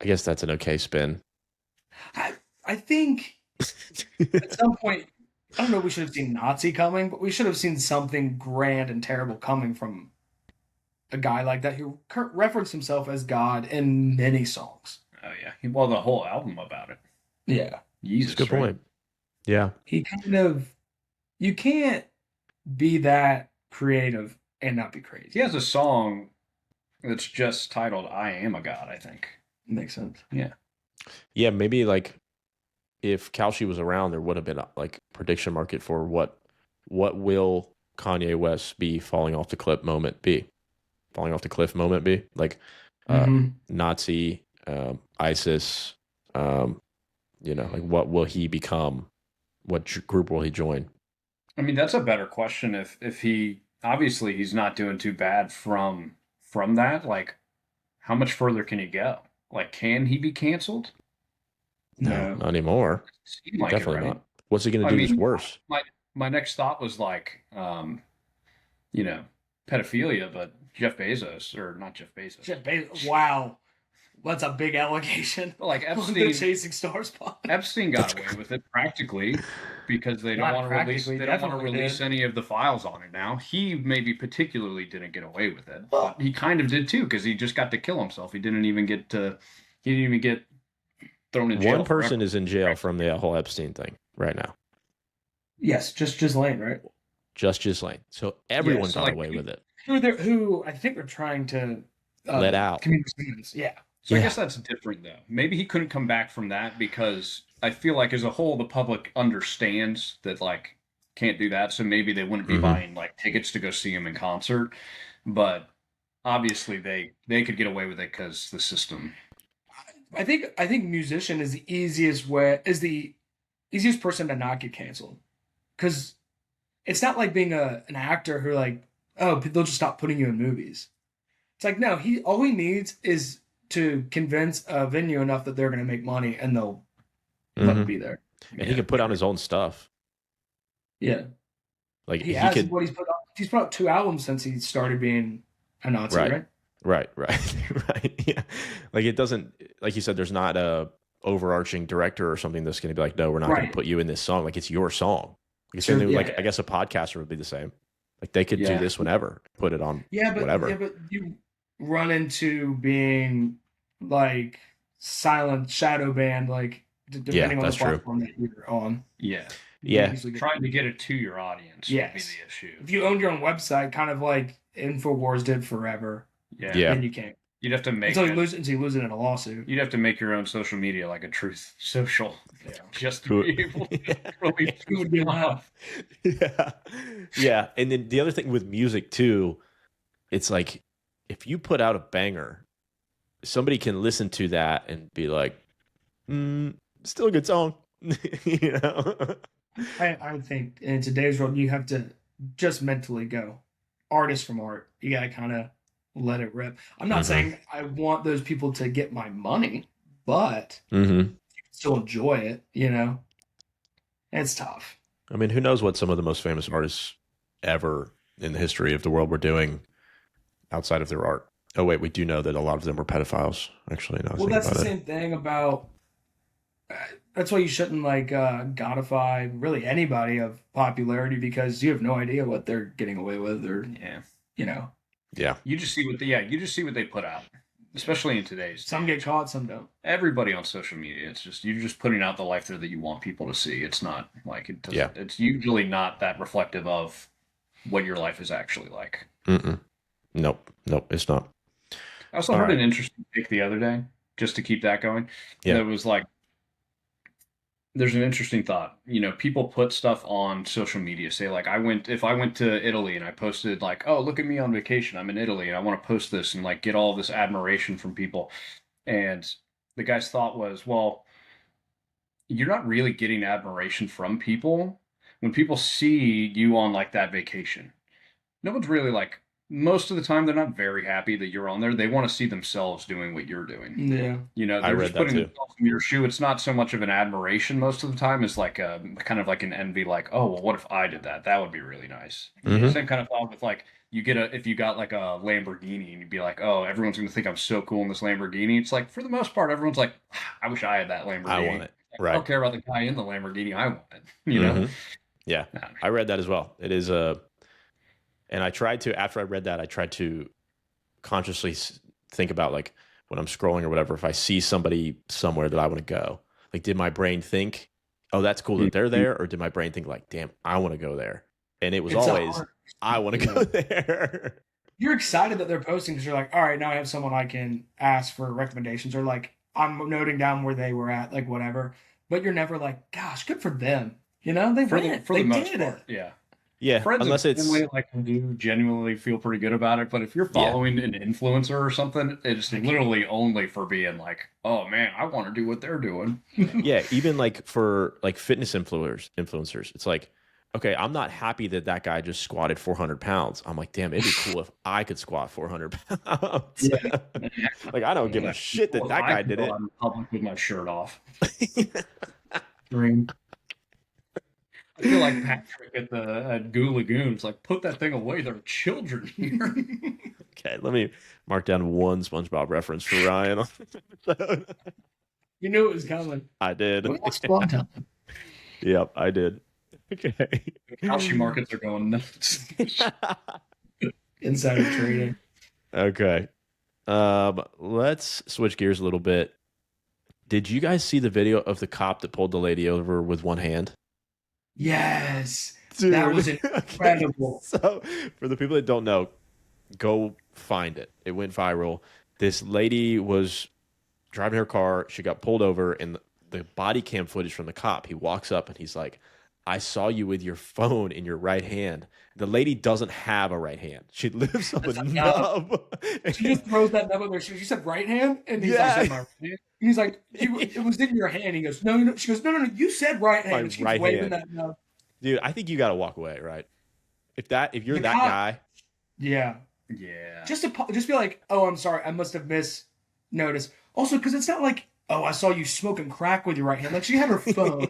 I guess that's an okay spin. I think at some point, I don't know. We should have seen Nazi coming, but we should have seen something grand and terrible coming from a guy like that who referenced himself as God in many songs. Oh yeah. Well, the whole album about it. Yeah. Jesus. That's a good right? point. Yeah. He kind of, you can't be that creative and not be crazy. He has a song that's just titled "I Am a God." I think. Makes sense. Yeah, maybe like if Kalshi was around, there would have been a like prediction market for what will Kanye West be falling off the cliff moment be? Falling off the cliff moment be? Like Nazi, ISIS, like what will he become? What group will he join? I mean, that's a better question. If he obviously he's not doing too bad from that. Like, how much further can he go? Like, can he be canceled? No, not anymore. Seemed like Definitely it, right? not. What's he going to do that's worse? My next thought was like, pedophilia, but Jeff Bezos, or not Jeff Bezos. Jeff Bezos. Wow. That's a big allegation. Well, like The Epstein, Chasing Stars pod. Epstein got away with it practically because they don't Not want to release. practically, They don't want to definitely release did. any of the files on it now. He maybe particularly didn't get away with it, but he kind of did too because he just got to kill himself. He didn't even get thrown in jail. One person forever. is in jail from the whole Epstein thing right now. Yes, just Ghislaine, right? Just Ghislaine. So everyone so got like, away with it. Who I think they're trying to Let out. community students. Yeah. So I Yeah. guess that's different though. Maybe he couldn't come back from that because I feel like as a whole the public understands that like can't do that. So maybe they wouldn't be Mhm. buying like tickets to go see him in concert. But obviously they could get away with it because the system. I think musician is the easiest person to not get canceled, because it's not like being an actor who like, oh, they'll just stop putting you in movies. It's like, no, all he needs is to convince a venue enough that they're going to make money and they'll let him Mhm. be there. And he could put out his own stuff. Yeah, Like he he has could. what he's put out. He's put out 2 albums since he started being a Nazi, Right. right? Right. Right. Yeah. Like it doesn't. Like you said, there's not a overarching director or something that's going to be like, no, we're not going Right. to put you in this song. Like it's your song. Like, Sure, same thing with, yeah. like I guess a podcaster would be the same. Like they could do Yeah. this whenever, put it on. Yeah, but Whatever. you run into being like silent shadow banned, like depending on the that's true. platform that you're on. Yeah. Yeah. You usually get- Trying to get it to your audience would be Yes. the issue. If you owned your own website, kind of like Infowars did forever, Yeah. Yeah. then you can't You'd have to make until you it, lose it in a lawsuit. you'd have to make your own social media like a truth social. Yeah. Just to be able to really Who would give up? Yeah. Yeah. And then the other thing with music too, it's like if you put out a banger, somebody can listen to that and be like, still a good song. You know? I think in today's world, you have to just mentally go artist from art. You got to kind of let it rip. I'm not saying I want those people to get my money, but you can still enjoy it, you know? It's tough. I mean, who knows what some of the most famous artists ever in the history of the world were doing outside of their art. Oh, wait, we do know that a lot of them were pedophiles, actually. Well, that's the same thing about... That's why you shouldn't like godify really anybody of popularity, because you have no idea what they're getting away with, or you know. Yeah. You just see what they put out, especially in today's. Some get caught, some don't. Everybody on social media, it's just you're just putting out the life there that you want people to see. It's not like it doesn't, it's usually not that reflective of what your life is actually like. Nope, it's not. I also heard an interesting take the other day, just to keep that going. Yeah. That was like, there's an interesting thought. You know, people put stuff on social media. Say like, if I went to Italy and I posted like, oh, look at me on vacation. I'm in Italy and I want to post this and like get all this admiration from people. And the guy's thought was, well, you're not really getting admiration from people when people see you on like that vacation. No one's really like, most of the time they're not very happy that you're on there. They want to see themselves doing what you're doing. Yeah. You know, they're just putting themselves in your shoe. It's not so much of an admiration most of the time. It's like a kind of like an envy, like, oh, well, what if I did that? That would be really nice. Same kind of thought with like, if you got like a Lamborghini and you'd be like, oh, everyone's going to think I'm so cool in this Lamborghini. It's like, for the most part, everyone's like, I wish I had that Lamborghini. I want it. Like, I don't care about the guy in the Lamborghini. I want it. You know? Yeah. I read that as well. It is and I tried to, after I read that, I tried to consciously think about like when I'm scrolling or whatever, if I see somebody somewhere that I want to go, like, did my brain think, oh, that's cool that they're there? Or did my brain think like, damn, I want to go there? And it was always, I want to go there. You're excited that they're posting because you're like, all right, now I have someone I can ask for recommendations, or like I'm noting down where they were at, like whatever. But you're never like, gosh, good for them. You know, they went. They did it. Yeah. Yeah, friends unless it's like do genuinely feel pretty good about it. But if you're following an influencer or something, it's literally only for being like, oh man, I want to do what they're doing. Yeah, even like for like fitness influencers, it's like, okay, I'm not happy that guy just squatted 400 pounds. I'm like, damn, it'd be cool if I could squat 400 pounds. Yeah. Like, I don't give a shit that guy did it. I'm in public with my shirt off. Dream. I feel like Patrick at Goo Lagoon. It's like, put that thing away. There are children here. Okay, let me mark down one SpongeBob reference for Ryan. You knew it was coming. I did. Time. Yep, I did. Okay. Kalshi markets are going nuts. Insider trading. Okay. Let's switch gears a little bit. Did you guys see the video of the cop that pulled the lady over with one hand? Yes. Dude. That was incredible. So, for the people that don't know, go find it. It went viral. This lady was driving her car. She got pulled over, and the body cam footage from the cop, he walks up and he's like, I saw you with your phone in your right hand. The lady doesn't have a right hand. She lives on a nub. She just throws that nub over there. She said right hand? And he's like, my right hand? He's like, it was in your hand. He goes, no. She goes, no, you said right hand. And she's right waving hand. That nub. Dude, I think you got to walk away, right? If you're that guy. Yeah. Yeah. Just be like, oh, I'm sorry. I must have misnoticed. Also, because it's not like, oh, I saw you smoking crack with your right hand. Like, she had her phone,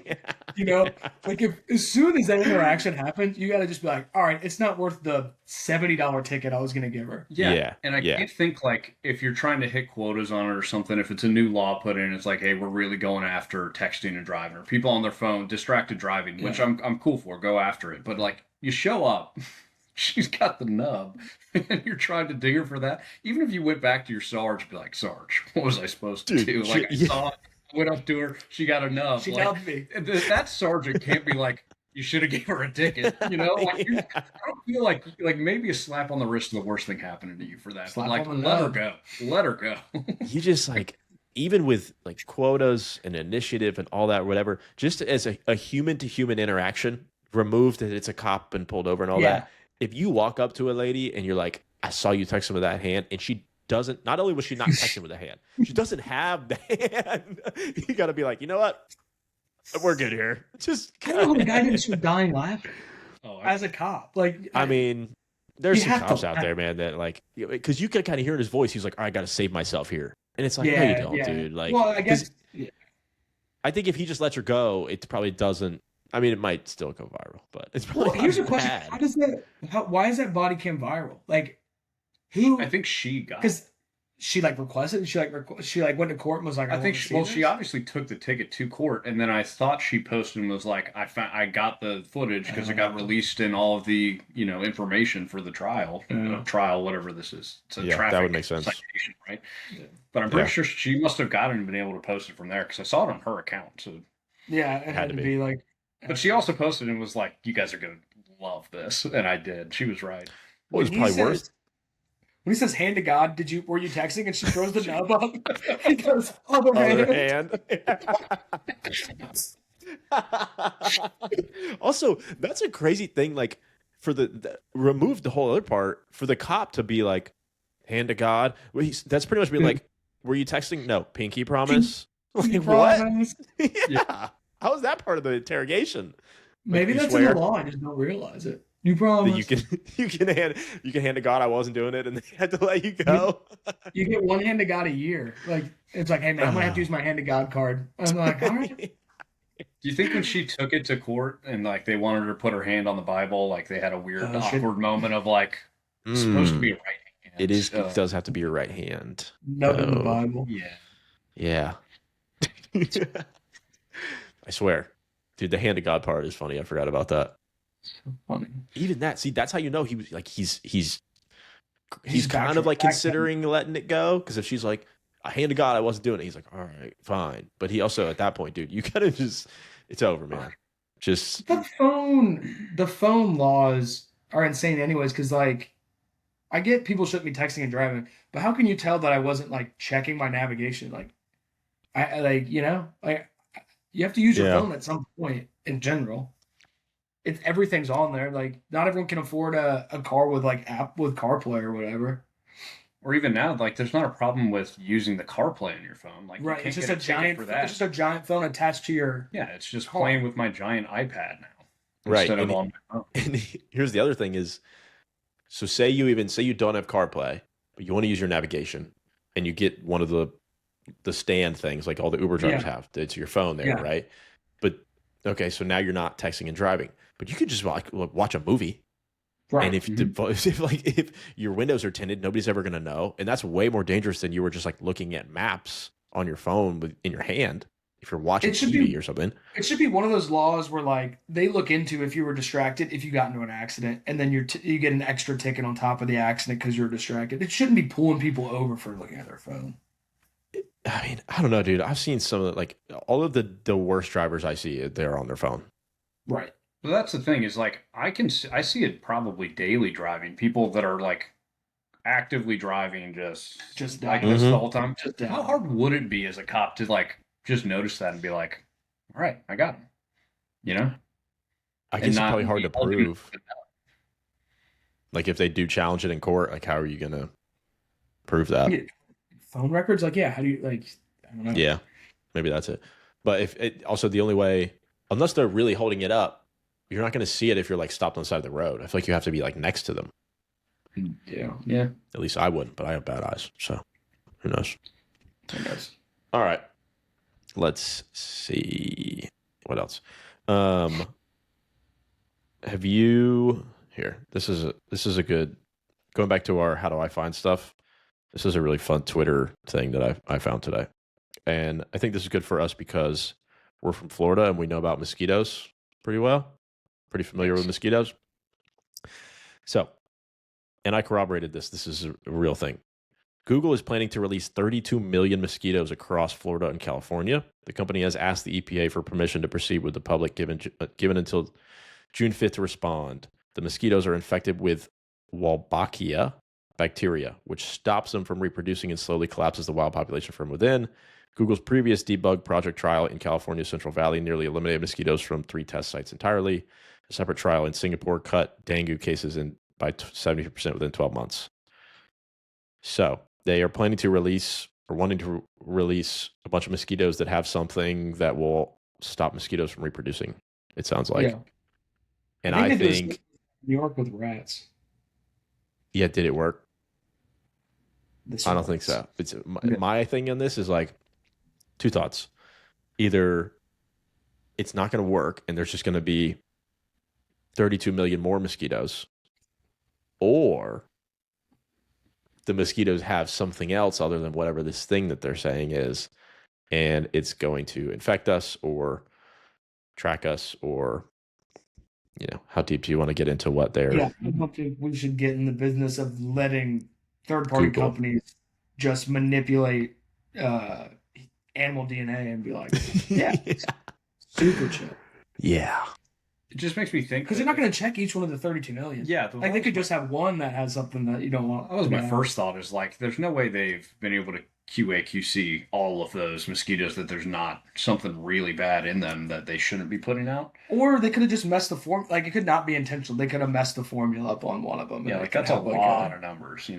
you know? Like, as soon as that interaction happened, you got to just be like, all right, it's not worth the $70 ticket I was going to give her. Yeah. And I can't think, like, if you're trying to hit quotas on it or something, if it's a new law put in, it's like, hey, we're really going after texting and driving, or people on their phone, distracted driving, which I'm cool for. Go after it. But, like, you show up. She's got the nub, and you're trying to dig her for that. Even if you went back to your Sarge, be like, Sarge, what was I supposed to do? Like, I saw it, I went up to her, she got a nub. She like, nubbed me. That sergeant can't be like, you should have gave her a ticket, you know? Like, I don't feel like maybe a slap on the wrist is the worst thing happening to you for that. But, like, let her go. Let her go. You just, like, even with, like, quotas and initiative and all that, whatever, just as a human-to-human interaction, remove that it's a cop and pulled over and all that. If you walk up to a lady and you're like, I saw you text him with that hand, and she doesn't. Not only was she not texting with the hand, she doesn't have the hand. You got to be like, you know what? We're good here. Just I don't know how the guy didn't start dying laughing Oh, as a cop. Like, I mean, there's You some have to cops out laugh. there, man, that like, because you could kind of hear in his voice. He's like, "All right, I got to save myself here," and it's like, no, you don't, dude. Like, well, I 'cause guess. Yeah. I think if he just lets her go, it probably doesn't. I mean, it might still go viral, but it's probably Well, here's a not question: bad. How does that? Why is that body cam viral? Like, who? I think she got. Because she like requested. She like went to court and was like, I think she she obviously took the ticket to court, and then I thought she posted and was like, I got the footage because it got released in all of the information for the trial, whatever this is. It's a traffic that would make sense. citation, right? Yeah. But I'm pretty sure she must have gotten and been able to post it from there because I saw it on her account. So yeah, it had to be like. But she also posted and was like, "You guys are gonna love this," and I did. She was right. Well, it was probably worse. When he says "hand to God," were you texting? And she throws the nub up. He goes, "Other hand." Also, that's a crazy thing. Like, for remove the whole other part for the cop to be like, "Hand to God." Well, that's pretty much being like, "Were you texting?" No, pinky promise. Pinky like what? promise. Yeah. How is that part of the interrogation? Maybe like, that's in the law. I just don't realize it. You promise. You can hand to God I wasn't doing it, and they had to let you go. You get one hand to God a year. Like it's like, hey man, I'm gonna have to use my hand to God card. I'm like, all right. Do you think when she took it to court and like they wanted her to put her hand on the Bible, like they had a weird awkward moment of like it's supposed to be a right hand? It is. It does have to be your right hand. Nub in the Bible. Yeah. I swear, dude, the hand to God part is funny. I forgot about that. So funny. Even that, see, that's how you know he was like he's kind of like back considering letting it go, because if she's like, "I hand to God I wasn't doing it," he's like, "All right, fine." But he also at that point, dude, you kind of just it's over, man. Just the phone laws are insane, anyways. Because like, I get people shouldn't be texting and driving, but how can you tell that I wasn't like checking my navigation? Like, I like like. You have to use your phone at some point in general. Everything's on there. Like not everyone can afford a car with like app with CarPlay or whatever. Or even now, like there's not a problem with using the CarPlay on your phone. Like right, it's just a giant for that. It's just a giant phone attached to your it's just playing with my giant iPad now. Right. Instead of on my phone. And here's the other thing is, so say you don't have CarPlay, but you want to use your navigation, and you get one of the stand things like all the Uber drivers have. It's your phone there, right? But okay, so now you're not texting and driving, but you could just watch a movie. Right. And if your windows are tinted, nobody's ever going to know, and that's way more dangerous than you were just like looking at maps on your phone in your hand. If you're watching TV or something, it should be one of those laws where like they look into if you were distracted, if you got into an accident, and then you get an extra ticket on top of the accident because you're distracted. It shouldn't be pulling people over for looking at their phone. I mean, I don't know, dude. I've seen some of like all of the worst drivers I see, they're on their phone. Right. Well, that's the thing is like I see it probably daily driving people that are like actively driving just like this the whole time. How hard would it be as a cop to like just notice that and be like, all right, I got him. I guess it's probably hard to prove. Like if they do challenge it in court, like how are you gonna prove that? Phone records, like how do you like? I don't know. Yeah, maybe that's it. But if it also the only way, unless they're really holding it up, you're not going to see it if you're like stopped on the side of the road. I feel like you have to be like next to them. Yeah. At least I wouldn't, but I have bad eyes, so who knows? Who knows? All right, let's see what else. Have you here? This is a good going back to our how do I find stuff. This is a really fun Twitter thing that I found today. And I think this is good for us because we're from Florida and we know about mosquitoes pretty well. Pretty familiar with mosquitoes. So, and I corroborated this. This is a real thing. Google is planning to release 32 million mosquitoes across Florida and California. The company has asked the EPA for permission to proceed with the public given until June 5th to respond. The mosquitoes are infected with Wolbachia bacteria, which stops them from reproducing and slowly collapses the wild population from within. Google's previous debug project trial in California's Central Valley nearly eliminated mosquitoes from 3 test sites entirely. A separate trial in Singapore cut dengue cases by 70% within 12 months. So they are planning to release or wanting to release a bunch of mosquitoes that have something that will stop mosquitoes from reproducing. It sounds like. Yeah. And I I think they do think, New York with rats. yeah, did it work? This I don't think rats. so. It's my thing on this is like two thoughts. Either it's not going to work and there's just going to be 32 million more mosquitoes, or the mosquitoes have something else other than whatever this thing that they're saying is, and it's going to infect us or track us, or how deep do you want to get into what they're Yeah, I don't think we should get in the business of letting third-party Google. companies just manipulate animal DNA and be like, yeah, super chill. Yeah. It just makes me think Because they're not going to check each one of the 32 million. Yeah, like they could just have one that has something that you don't want. That was my first thought. Is like, there's no way they've been able to QA/QC all of those mosquitoes that there's not something really bad in them that they shouldn't be putting out. Or they could have just messed the form. Like, it could not be intentional. They could have messed the formula up on one of them. Yeah, like that's a lot of numbers,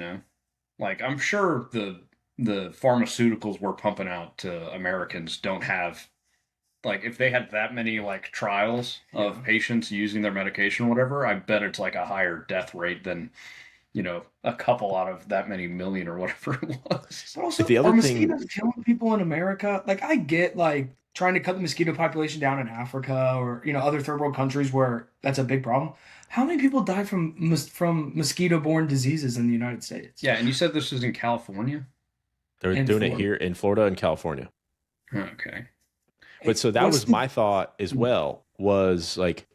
Like, I'm sure the pharmaceuticals we're pumping out to Americans don't have, like, if they had that many like trials of patients using their medication or whatever, I bet it's like a higher death rate than a couple out of that many million or whatever it was. But also, the other are thing- mosquitoes killing people in America? Like, I get like trying to cut the mosquito population down in Africa or other third world countries where that's a big problem. How many people die from mosquito-borne diseases in the United States? Yeah, and you said this is in California? They're In doing it Florida. here in Florida and California. Okay. But so that was my thought as well, was like,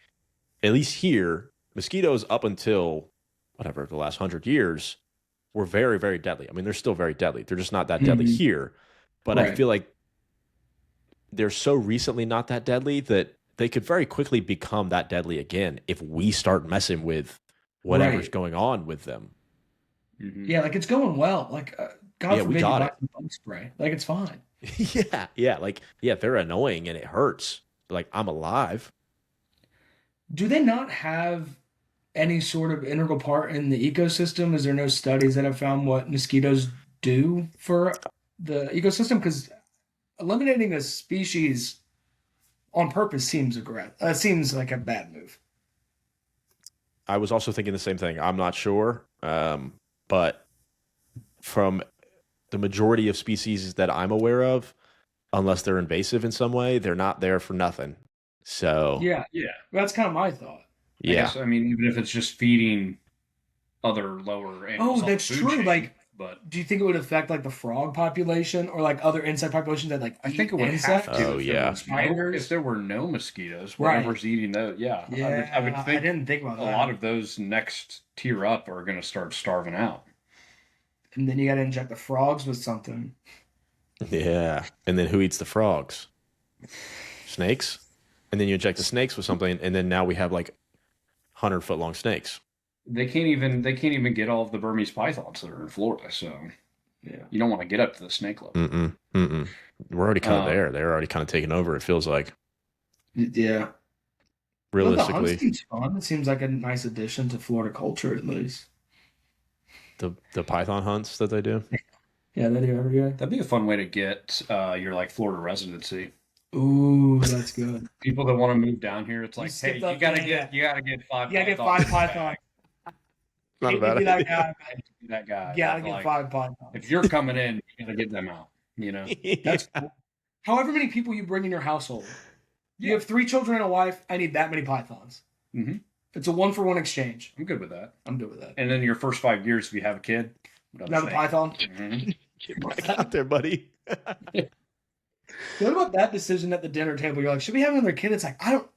at least here, mosquitoes up until whatever, the last 100 years were very, very deadly. I mean, they're still very deadly. They're just not that deadly here. But I Right. feel like they're so recently not that deadly that they could very quickly become that deadly again if we start messing with whatever's Right. going on with them. Mm-hmm. Yeah, like it's going well. Like, God Yeah, we forbid you got buy it. some bug spray. Like, it's fine. Yeah, they're annoying and it hurts. But like, I'm alive. Do they not have any sort of integral part in the ecosystem? Is there no studies that have found what mosquitoes do for the ecosystem? Because eliminating a species on purpose seems like a bad move. I was also thinking the same thing. I'm not sure. But from the majority of species that I'm aware of, unless they're invasive in some way, they're not there for nothing. So Yeah, Yeah. that's kind of my thought. I guess, I mean, even if it's just feeding other lower animals. Oh, that's on the food true. chain, Like, but do you think it would affect like the frog population or like other insect populations that like I think it would insects? have to. Oh, if yeah. there was Spiders? if there were no mosquitoes, Right. whatever's eating those, yeah. Yeah, I would think didn't think about a that. lot of those next tier up are going to start starving out. And then you got to inject the frogs with something. yeah. And then who eats the frogs? Snakes? And then you inject the snakes with something, and then now we have like 100-foot long snakes. They can't even get all of the Burmese pythons that are in Florida, so Yeah. you don't want to get up to the snake level. We're already kind of Um, there. They're already kind of taking over, it feels like. Yeah. Realistically, the hunt seems fun. It seems like a nice addition to Florida culture, at least. the python hunts that they do. Yeah, they do every year. That'd be a fun way to get your like Florida residency. Ooh, that's good. People that want to move down here, it's like, skip hey, the- you gotta yeah, get five. You gotta get pythons. 5 pythons. Not a Hate bad to be that idea. guy. Be that guy. You gotta But, get like, 5 pythons. If you're coming in, you gotta get them out. You know. That's cool. However many people you bring in your household. You have 3 children and a wife. I need that many pythons. Mhm. It's a 1-for-1 exchange. I'm good with that. I'm good with that. And then your first 5 years, if you have a kid, Another python. Mhm. Get back out there, buddy. What about that decision at the dinner table? You're like, should we have another kid? It's like, that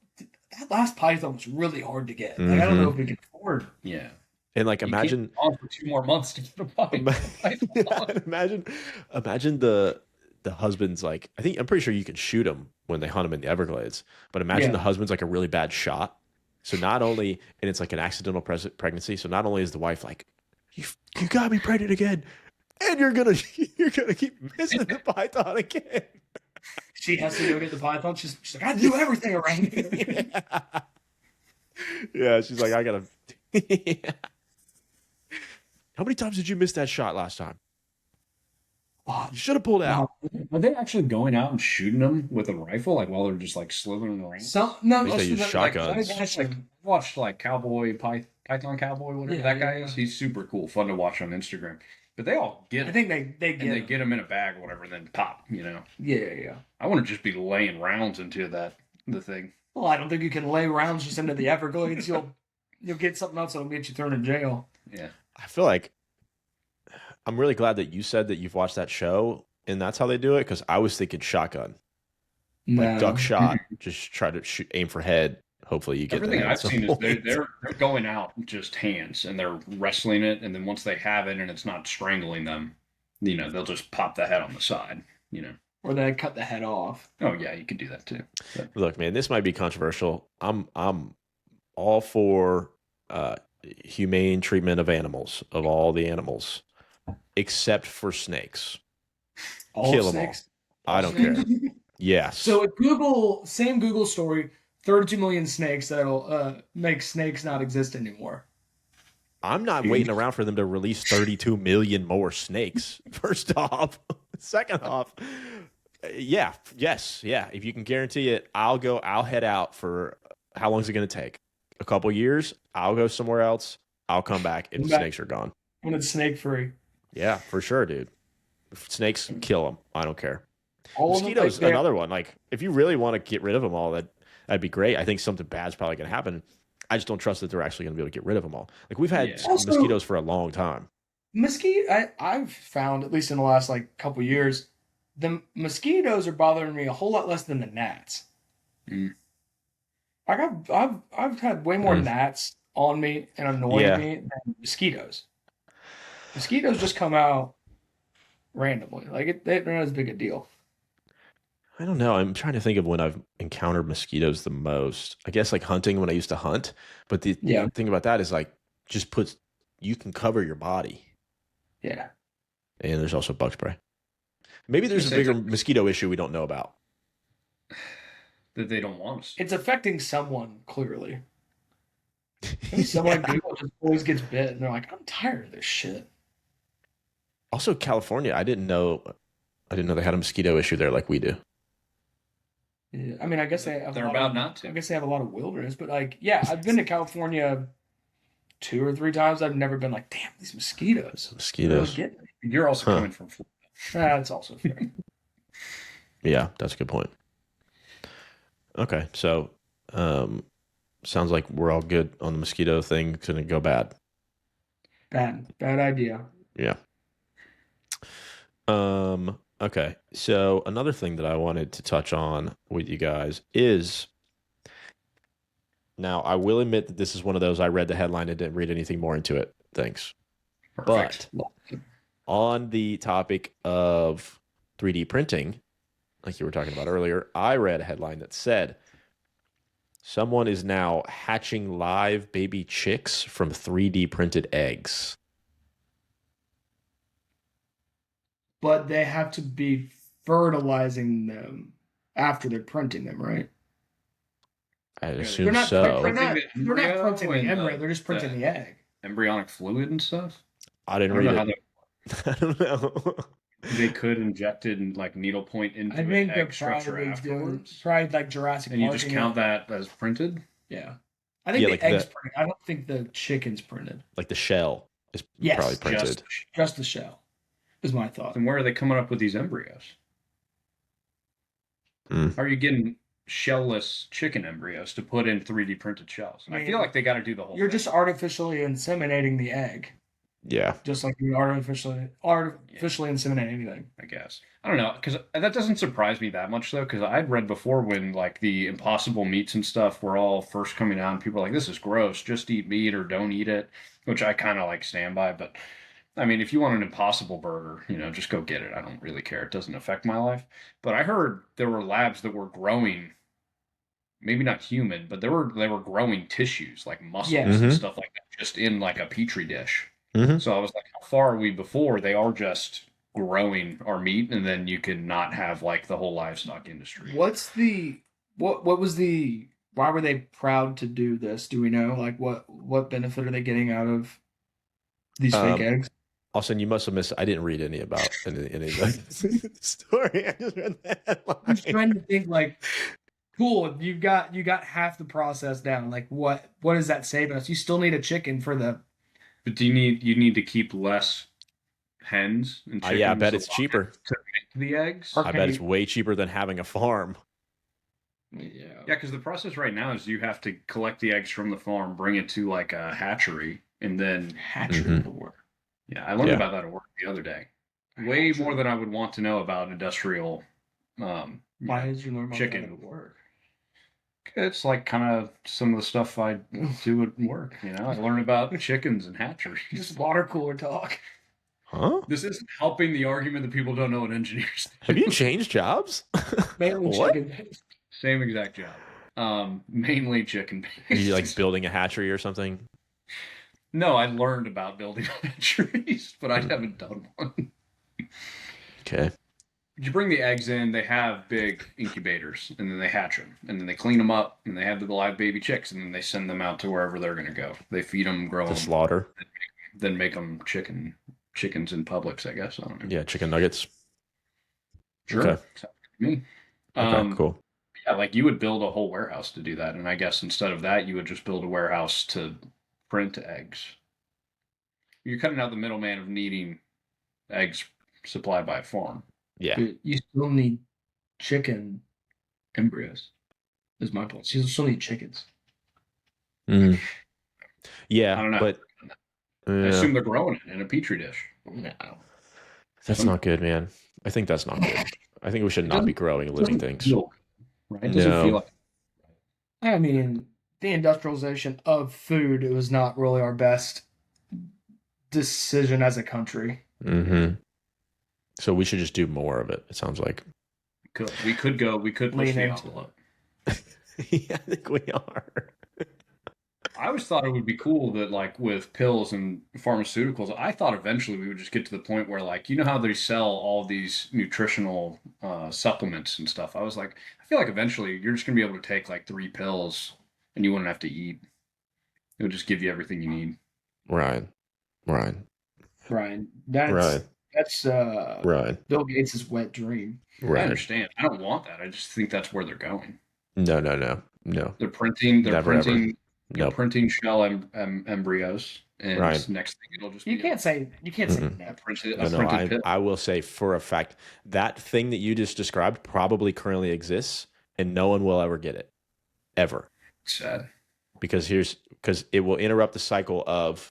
last python was really hard to get. Like, I don't know if we can afford. Yeah. And like, You imagine, can't go on for 2 more months to get a python. imagine the husband's like, I'm pretty sure you can shoot them when they hunt them in the Everglades, but imagine Yeah. the husband's like a really bad shot. So not only, and it's like an accidental pregnancy. So not only is the wife like, you got me pregnant again, and you're gonna keep missing the python again. She has to go get the python. She's like, I do everything around here. Yeah, she's like, I gotta. How many times did you miss that shot last time? Oh, You should have pulled out. Are they actually going out and shooting them with a rifle, like while they're just like slithering around? At least they use shotguns. Like, watched like Python Cowboy, whatever that guy is. He's super cool, fun to watch on Instagram. But they all get. I think they get them in a bag or whatever, then pop. Yeah. I want to just be laying rounds into the thing. Well, I don't think you can lay rounds just into the Everglades. You'll get something else that'll get you thrown in jail. Yeah. I feel like I'm really glad that you said that you've watched that show and that's how they do it, because I was thinking shotgun. Like duck shot, just try to aim for head. Hopefully you get everything I've seen is they're going out just hands and they're wrestling it, and then once they have it and it's not strangling them, they'll just pop the head on the side, Or they cut the head off. Oh yeah, you could do that too. But. Look, man, this might be controversial. I'm all for humane treatment of animals, of all the animals, except for snakes. Kill them all. I don't care. Yes. So same Google story, 32 million snakes that'll make snakes not exist anymore. I'm not waiting around for them to release 32 million more snakes. First off. Second off, yes. If you can guarantee it, I'll head out for how long is it going to take? A couple years. I'll go somewhere else. I'll come back if the snakes are gone. When it's snake free. Yeah, for sure, dude. If snakes, kill them. I don't care. Mosquitoes, another one. Like, if you really want to get rid of them all, that'd be great. I think something bad's probably going to happen. I just don't trust that they're actually going to be able to get rid of them all. Like, we've had mosquitoes for a long time. I've found, at least in the last couple years, the mosquitoes are bothering me a whole lot less than the gnats. Mm. Like I've had way more gnats on me and annoying me than mosquitoes. Mosquitoes just come out randomly. Like they're not as big a deal. I don't know. I'm trying to think of when I've encountered mosquitoes the most. I guess like hunting when I used to hunt. But the thing about that is you can cover your body. Yeah. And there's also bug spray. Maybe there's a bigger mosquito issue we don't know about. That they don't want us. It's affecting someone, clearly. Someone Google just always gets bit and they're like, I'm tired of this shit. Also, California, I didn't know they had a mosquito issue there like we do. Yeah, I mean, I guess they're about not to. I guess they have a lot of wilderness, but I've been to California 2 or 3 times. I've never been like, damn, these mosquitoes. Mosquitoes. You're also coming from Florida. That's also fair. Yeah, that's a good point. Okay, so sounds like we're all good on the mosquito thing. It's gonna go bad. Bad idea. Yeah. Okay, so another thing that I wanted to touch on with you guys is, now I will admit that this is one of those I read the headline and didn't read anything more into it. Thanks. Perfect. But on the topic of 3D printing, like you were talking about earlier, I read a headline that said someone is now hatching live baby chicks from 3D printed eggs. But they have to be fertilizing them after they're printing them, right? I assume so. They're not printing the embryo, they're just printing the egg. Embryonic fluid and stuff? I didn't read it. I don't know. They could inject it in needlepoint into I think an they're egg structure afterwards. Probably like Jurassic Park. And you just count that as printed? Yeah. I think the egg's printed. I don't think the chicken's printed. Like the shell is probably printed. Just the shell is my thought. And where are they coming up with these embryos? How are you getting shellless chicken embryos to put in 3D printed shells? I feel like they got to do the whole You're thing. just artificially inseminating the egg. Yeah. Just like you artificially inseminate anything. I guess. I don't know, because that doesn't surprise me that much, though, because I'd read before when, the Impossible meats and stuff were all first coming out, and people were like, this is gross, just eat meat or don't eat it, which I kind of, stand by, but, I mean, if you want an Impossible burger, just go get it. I don't really care. It doesn't affect my life. But I heard there were labs that were growing, maybe not human, but they were growing tissues, like muscles and stuff like that, just in, a Petri dish. Mm-hmm. So I was like, how far are we before they are just growing our meat, and then you can not have the whole livestock industry? What was the why were they proud to do this? Do we know what benefit are they getting out of These fake eggs. Austin, you must have missed. I didn't read any of the story. I just read the headline. I'm just trying to think like, cool, you got half the process down. Like what is that saving us? You still need a chicken for the. But do you need to keep less hens and chickens? Yeah, I bet it's cheaper to make the eggs. I bet it's way cheaper than having a farm. Yeah, because the process right now is you have to collect the eggs from the farm, bring it to like a hatchery, and then hatchery will work. Yeah, I learned about that at work the other day. Way more than I would want to know about industrial. Why did you learn about chicken that at work? It's like kind of some of the stuff I do at work. You know, I learn about chickens and hatcheries. Just water cooler talk. Huh? This isn't helping the argument that people don't know what engineers do. Have you changed jobs? Mainly What? chicken. Same exact job. Mainly chicken. Are you like building a hatchery or something? No, I learned about building hatcheries, but I haven't done one. Okay. You bring the eggs in, they have big incubators, and then they hatch them, and then they clean them up, and they have the live baby chicks, and then they send them out to wherever they're going to go. They feed them, grow them, slaughter, then make them chickens in Publix, I guess. I don't know. Yeah, chicken nuggets. Sure. Okay. Sounds good to me. Okay, cool. Yeah, like you would build a whole warehouse to do that, and I guess instead of that, you would just build a warehouse to print eggs. You're cutting out the middleman of needing eggs supplied by a farm. Yeah. You still need chicken embryos, is my point. You still need chickens. Mm. Yeah, I don't know. but I assume they're growing it in a petri dish. No. That's not good, man. I think that's not good. I think we should not be growing living things. Right? It doesn't feel like. I mean, the industrialization of food, it was not really our best decision as a country. Mm-hmm. So we should just do more of it, it sounds like. We could push the envelope. Yeah, I think we are. I always thought it would be cool that, like, with pills and pharmaceuticals, I thought eventually we would just get to the point where, like, you know how they sell all these nutritional supplements and stuff? I was like, I feel like eventually you're just going to be able to take, like, 3 pills and you wouldn't have to eat. It would just give you everything you need. Ryan. That's Bill Gates' wet dream. I understand. I don't want that. I just think that's where they're going. No. They're printing printing shell embryos, and next thing it'll just you can't say that. I will say for a fact that thing that you just described probably currently exists, and no one will ever get it, ever. Sad. Because it will interrupt the cycle of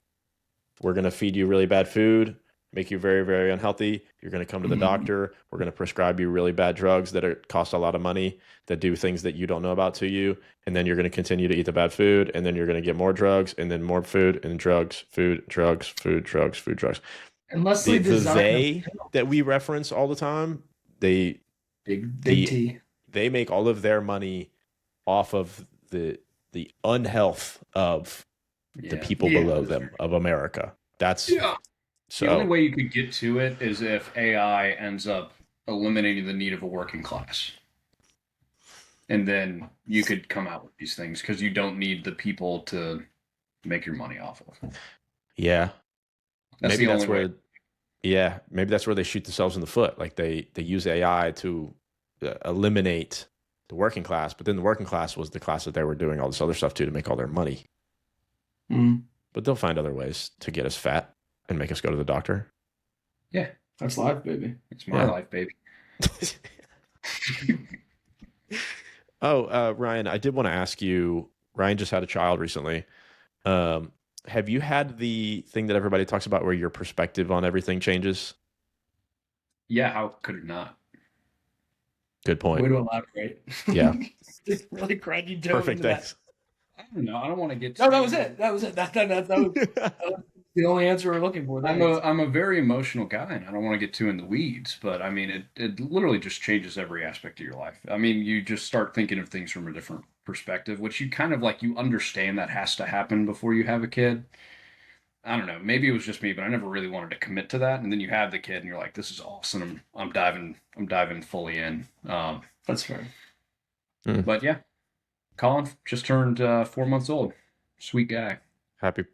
we're going to feed you really bad food, make you very, very unhealthy. You're going to come to the doctor. We're going to prescribe you really bad drugs that cost a lot of money, that do things that you don't know about to you. And then you're going to continue to eat the bad food. And then you're going to get more drugs, and then more food and drugs, food, drugs, food, drugs, food, drugs. Unless they that we reference all the time, they make all of their money off of the unhealth of the people below them, of America. That's so. The only way you could get to it is if AI ends up eliminating the need of a working class. And then you could come out with these things because you don't need the people to make your money off of. Yeah. Maybe that's where they shoot themselves in the foot. Like they use AI to eliminate the working class, but then the working class was the class that they were doing all this other stuff to make all their money. But they'll find other ways to get us fat and make us go to the doctor. Yeah. That's life, baby. It's my life, baby. Ryan, I did want to ask you, Ryan just had a child recently. Have you had the thing that everybody talks about where your perspective on everything changes? Yeah, how could it not? Good point. Way to elaborate. Yeah. It's really cranky joke. Perfect, thanks. I don't know. I don't want to get. No, that was it. That was the only answer we're looking for. I'm a very emotional guy, and I don't want to get too in the weeds. But I mean, it literally just changes every aspect of your life. I mean, you just start thinking of things from a different perspective, which you kind of like. You understand that has to happen before you have a kid. I don't know. Maybe it was just me, but I never really wanted to commit to that. And then you have the kid, and you're like, "This is awesome. I'm diving fully in." That's fair. But yeah. Colin just turned 4 months old. Sweet guy. Happy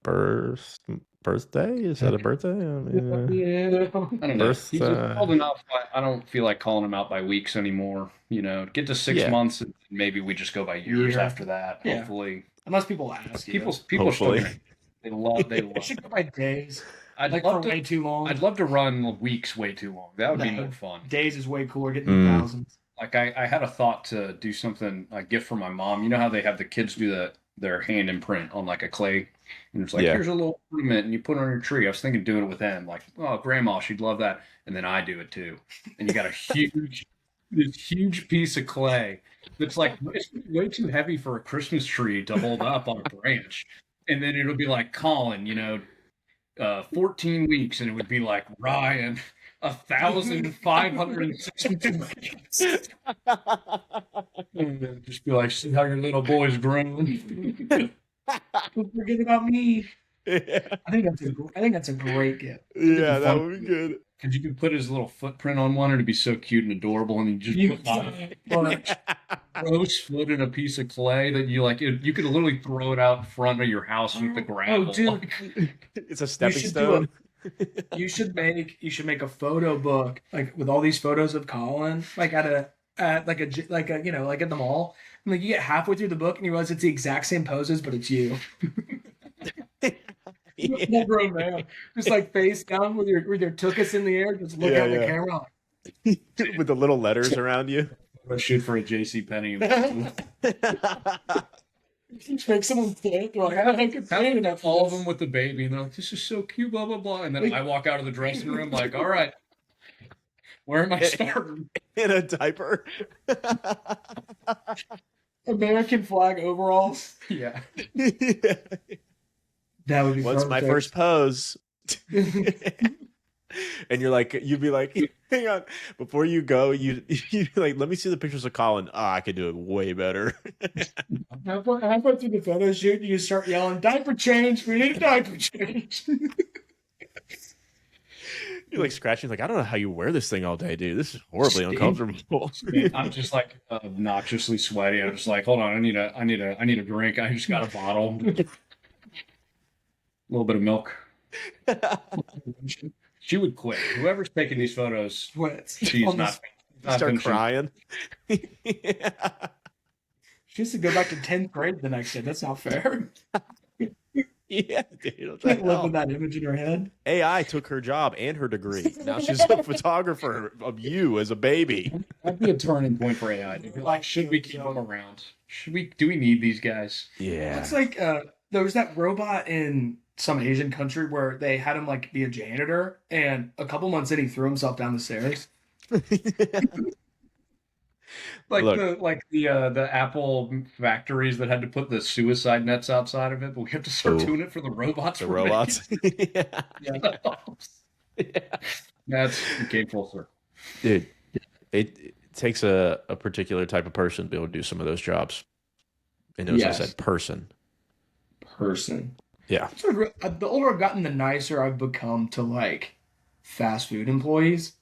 birth. birthday? Is that a birthday? I mean, Yeah, I don't know. birth. He's old enough. I don't feel like calling him out by weeks anymore. Get to 6 months, and maybe we just go by years Year. after that. Yeah. Hopefully, Unless people ask you. people are still Hopefully. gonna. They love. It should go by days. I'd Like love for to. way too long. I'd love to run weeks way too long. That would be No. more fun. Days is way cooler. Getting the thousands. Like I had a thought to do something, a gift for my mom. You know how they have the kids do their hand imprint on like a clay, and it's like, Yeah. here's a little ornament, and you put it on your tree. I was thinking doing it with them, like, oh, grandma, she'd love that, and then I do it too. And you got this huge piece of clay that's like it's way too heavy for a Christmas tree to hold up on a branch, and then it'll be like Colin, 14 weeks, and it would be like Ryan. 1,562 weeks. And then just be like, see how your little boy's grown. Don't forget about me. Yeah, I think that's a great gift. that would be good. Because you could put his little footprint on one, and it'd be so cute and adorable. And you just put my gross foot in a piece of clay that you like. You could literally throw it out in front of your house with the gravel. Oh, dude. It's a stepping should stone. You should make a photo book like with all these photos of Colin, like at a like at the mall. And like you get halfway through the book and you realize it's the exact same poses, but it's you. Full grown man, just like face down with your tuchus in the air, just look at the camera. With the little letters around you. I'm gonna shoot for a J.C. Penney. Just make someone think like I could pay enough. All of them with the baby, and they're like, "This is so cute," blah blah blah. And then I walk out of the dressing room like, "All right, where am I starting?" In a diaper. American flag overalls. Yeah. That would be. What's my first pose? And you'd be like, hang on, before you go, you'd be like, let me see the pictures of Colin. I could do it way better. Halfway through the photo shoot, you start yelling, "Diaper change! We need a diaper change!" You're like scratching, like, I don't know how you wear this thing all day, dude. This is horribly uncomfortable. I'm just like obnoxiously sweaty. I'm just like, hold on, I need a drink. I just got a bottle. A little bit of milk. She would quit. Whoever's taking these photos, she's not Start finishing. crying. She has to go back to 10th grade the next day. That's not fair. Yeah, dude. Can't live with that image in her head. AI took her job and her degree. Now she's a photographer of you as a baby. That'd be a turning point for AI. Like, should we keep them around? Do we need these guys? Yeah. It's like there was that robot in some Asian country where they had him like be a janitor, and a couple months in he threw himself down the stairs. Like Look. the Apple factories that had to put the suicide nets outside of it, but we have to start doing it for the robots. The robots. That's it came full circle. Dude, it takes a particular type of person to be able to do some of those jobs. And notice I said person. Yeah. So the older I've gotten, the nicer I've become to like fast food employees.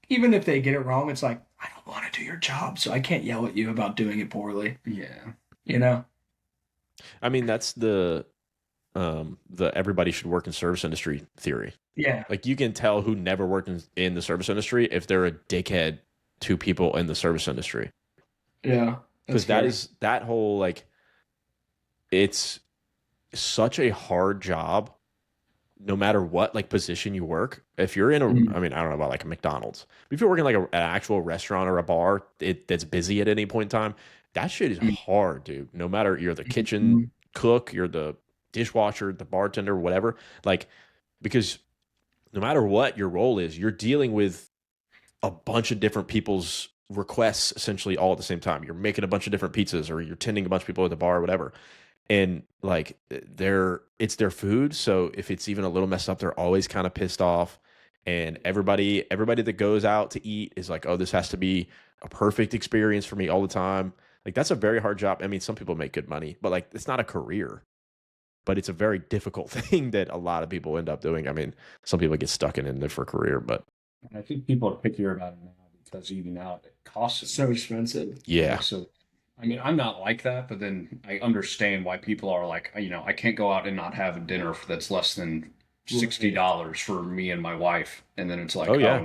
Even if they get it wrong, it's like, I don't want to do your job, so I can't yell at you about doing it poorly. Yeah. I mean, that's the everybody should work in service industry theory. Yeah. Like you can tell who never worked in the service industry if they're a dickhead to people in the service industry. Yeah. Because that whole like, it's such a hard job no matter what like position you work. If you're in I mean, I don't know about like a McDonald's, but if you're working like an actual restaurant or a bar that's busy at any point in time, that shit is hard, dude. No matter you're the kitchen cook, you're the dishwasher, the bartender, whatever. Like, because no matter what your role is, you're dealing with a bunch of different people's requests essentially all at the same time. You're making a bunch of different pizzas or you're tending a bunch of people at the bar or whatever. And like it's their food. So if it's even a little messed up, they're always kind of pissed off. And everybody that goes out to eat is like, oh, this has to be a perfect experience for me all the time. Like that's a very hard job. I mean, some people make good money, but like it's not a career. But it's a very difficult thing that a lot of people end up doing. I mean, some people get stuck in there for a career, but And I think people are pickier about it now because eating out it costs So expensive. yeah. So, I mean, I'm not like that, but then I understand why people are like, I can't go out and not have a dinner that's less than $60 for me and my wife, and then it's like, Oh, yeah.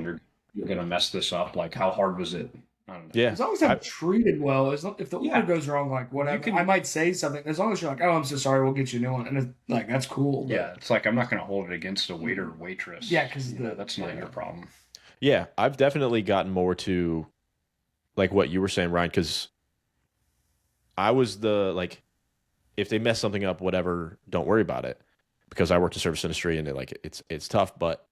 you're gonna mess this up. Like, how hard was it? I don't know. Yeah. As long as I'm treated well, if the order Yeah. goes wrong, like whatever, I might say something. As long as you're like, "Oh, I'm so sorry, we'll get you a new one," and it's, like that's cool. But, Yeah, it's like I'm not gonna hold it against a waiter or waitress. Yeah, because that's not your problem. Yeah, I've definitely gotten more to like what you were saying, Ryan, because I was the like, if they mess something up, whatever, don't worry about it, because I worked in service industry and it's tough. But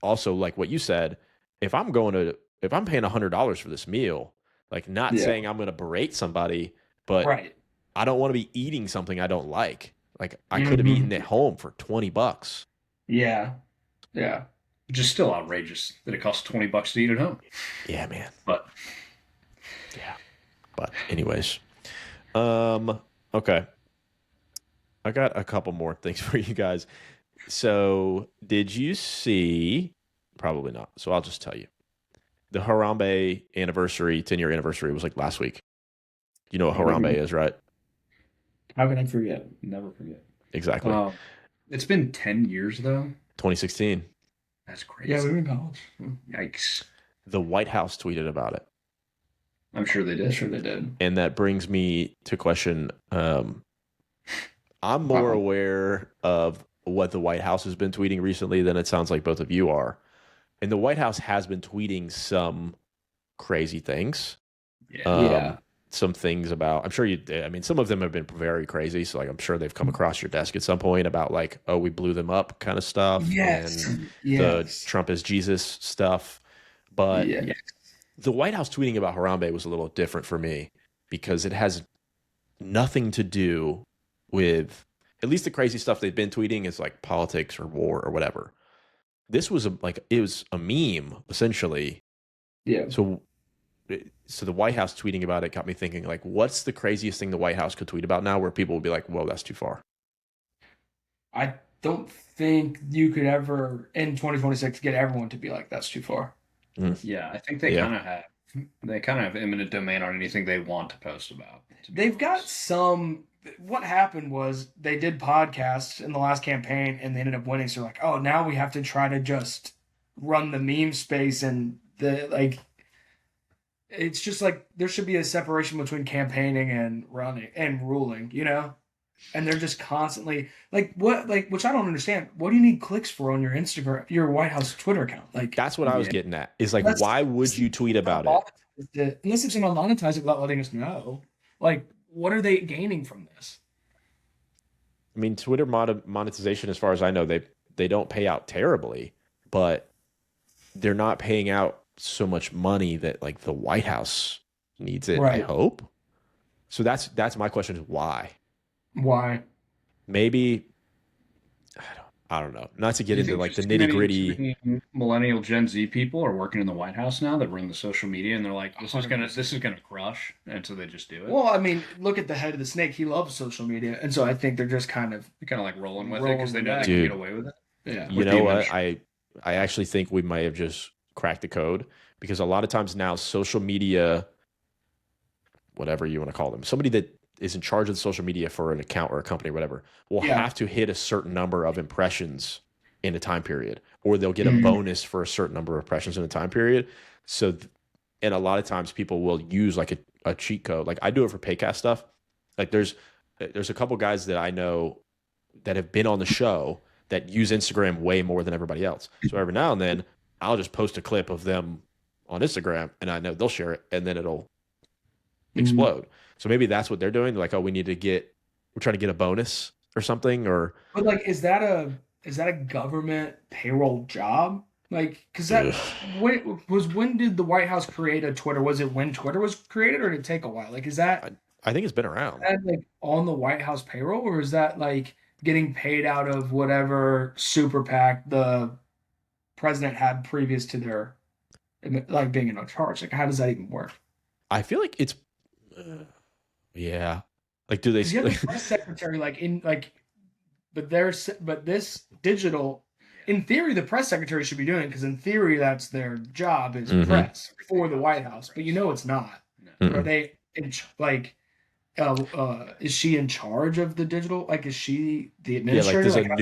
also, like what you said, if I'm paying $100 for this meal, like not saying I'm going to berate somebody, but right. I don't want to be eating something I don't like. Like I could have eaten at home for $20. Yeah, yeah. Which is still outrageous that it costs $20 to eat at home. Yeah, man. But yeah. But anyways, okay. I got a couple more things for you guys. So, did you see? Probably not. So I'll just tell you. The Harambe anniversary, 10-year anniversary was like last week. You know what Harambe is, right? How can I forget? Never forget. Exactly. It's been 10 years though. 2016. That's crazy. Yeah, we were in college. Yikes. The White House tweeted about it. I'm sure they did. I'm sure they did. And that brings me to question. I'm more aware of what the White House has been tweeting recently than it sounds like both of you are. And the White House has been tweeting some crazy things. Yeah. Some things about, I'm sure some of them have been very crazy. So like, I'm sure they've come across your desk at some point about like, oh, we blew them up kind of stuff. Yes. And the Trump is Jesus stuff. But the White House tweeting about Harambe was a little different for me because it has nothing to do with, at least the crazy stuff they've been tweeting is like politics or war or whatever. This was it was a meme essentially. Yeah. So the White House tweeting about it got me thinking like, what's the craziest thing the White House could tweet about now where people will be like, whoa, that's too far? I don't think you could ever in 2026 get everyone to be like, that's too far. Yeah, I think they kind of have eminent domain on anything they want to post about. They've got some. What happened was they did podcasts in the last campaign and they ended up winning. So like, oh, now we have to try to just run the meme space and the like. It's just like there should be a separation between campaigning and running and ruling, you know. And they're just constantly which I don't understand. What do you need clicks for on your Instagram, your White House Twitter account? Like that's what I was getting at. Is like, why would you tweet about it? Unless it's going to monetize it without letting us know. Like, what are they gaining from this? I mean, Twitter monetization, as far as I know, they don't pay out terribly, but they're not paying out so much money that like the White House needs it. Right. I hope. So that's my question: is why? Why? Maybe I don't know. Not to get into like the nitty gritty. Millennial Gen Z people are working in the White House now that run the social media, and they're like, "This is gonna crush," and so they just do it. Well, I mean, look at the head of the snake. He loves social media, and so I think they're just kind of like rolling with it because they know they can get away with it. Yeah. You know what? I actually think we might have just cracked the code because a lot of times now social media, whatever you want to call them, somebody that is in charge of the social media for an account or a company or whatever will have to hit a certain number of impressions in a time period, or they'll get a bonus for a certain number of impressions in a time period. So, and a lot of times people will use like a cheat code. Like I do it for Paycast stuff. Like there's a couple guys that I know that have been on the show that use Instagram way more than everybody else. So every now and then I'll just post a clip of them on Instagram and I know they'll share it and then it'll explode. So maybe that's what they're doing. They're like, oh, we're trying to get a bonus or something, or. But like, is that a government payroll job? Like, because that when did the White House create a Twitter? Was it when Twitter was created, or did it take a while? Like, is that? I think it's been around. Is that like on the White House payroll, or is that like getting paid out of whatever super PAC the president had previous to their like being in charge? Like, how does that even work? I feel like it's. Yeah, like do they? You have the press secretary but this digital. In theory, the press secretary should be doing it because in theory that's their job is press for the White House. But you know it's not. Are they like? Is she in charge of the digital? Like, is she the Yeah, like administrator? does Like,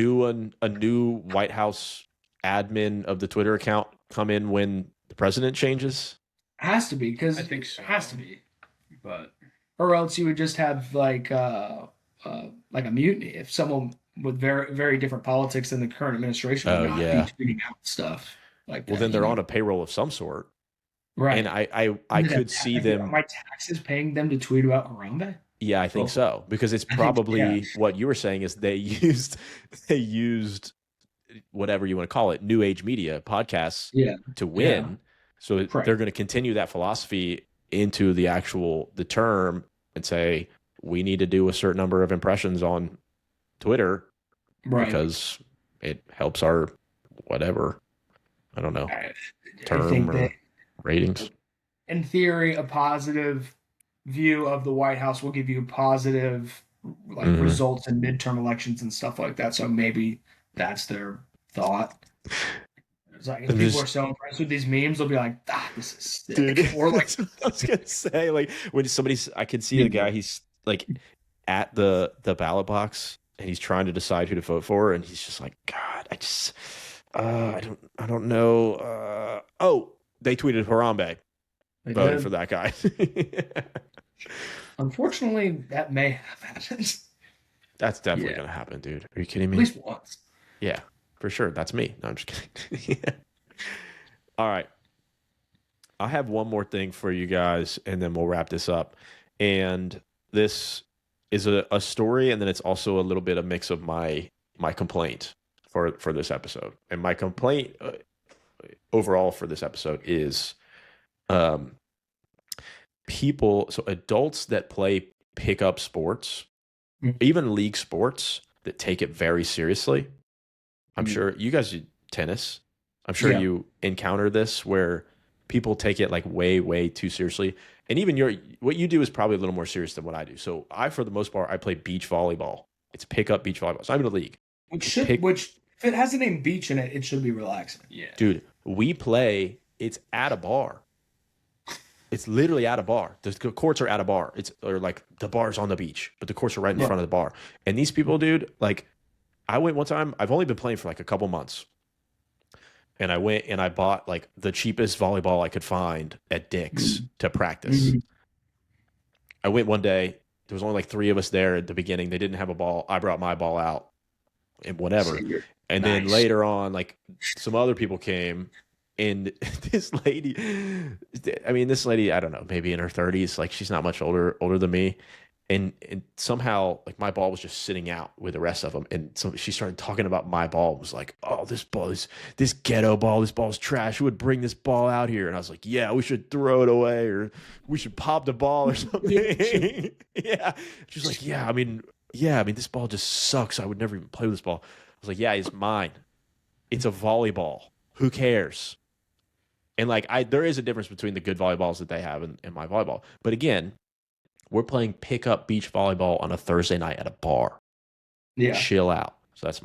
a new White House admin of the Twitter account come in when the president changes? has to be because I it think so. has to be, But or else you would just have like a mutiny if someone with very very different politics than the current administration would Oh not be yeah. tweeting out stuff like Well, that. then they're on a payroll of some sort, and Right? I could see Are them. my taxes paying them to tweet about Harambe? Yeah, I think Oh, so because it's I think yeah, probably what you were saying is they used whatever you want to call it, new age media podcasts yeah, to yeah. win. So Right, they're going to continue that philosophy into the term and say we need to do a certain number of impressions on Twitter right. because it helps our whatever, I don't know, I, I term think that or ratings. in theory, a positive view of the White House will give you positive like Hmm. results in midterm elections and stuff like that. So maybe that's their thought. It's like if I'm people are just so impressed with these memes, they'll be like, "Ah, this is dude. sick." Or like, That's what I was gonna say. Like when somebody's, I can see the yeah, guy. He's like at the ballot box and he's trying to decide who to vote for, and he's just like, God, I don't know. Oh, they tweeted Harambe they voting for did. that guy. Unfortunately, that may have happened That's definitely yeah, gonna happen, dude. Are you kidding at me? least once. Yeah, for sure. That's me. No, I'm just kidding. Yeah. All right. I have one more thing for you guys, and then we'll wrap this up. And this is a story, and then it's also a little bit of mix of my complaint for this episode. And my complaint overall for this episode is um, so adults that play pickup sports, Mhm. even league sports, that take it very seriously. I'm mm, sure you guys do tennis. I'm sure Yeah, you encounter this where people take it like way, way too seriously. And even what you do is probably a little more serious than what I do. So for the most part, I play beach volleyball. It's pickup beach volleyball. So I'm in a league. It's pick, which if it has the name beach in it, it should be relaxing. yeah, dude. We play. It's at a bar. It's literally at a bar. The courts are at a bar. Or like the bar's on the beach, but the courts are right in Right. front of the bar. And these people, dude, like I went one time. I've only been playing for like a couple months. And I went and I bought like the cheapest volleyball I could find at Dick's Mhm. to practice. Mhm. I went one day. There was only like three of us there at the beginning. They didn't have a ball. I brought my ball out and whatever. Senior. And then Nice. later on, like some other people came, and this lady, this lady, I don't know, maybe in her 30s, like she's not much older than me. And somehow like my ball was just sitting out with the rest of them, and so she started talking about my ball. It was like, oh, this ghetto ball, this ball's trash. Who would bring this ball out here? And I was like, yeah, we should throw it away, or we should pop the ball or something. Yeah, she's like, this ball just sucks. I would never even play with this ball. I was like, yeah, it's mine. It's a volleyball. Who cares? And like there is a difference between the good volleyballs that they have and my volleyball. But again, we're playing pickup beach volleyball on a Thursday night at a bar. Yeah. Chill out. So that's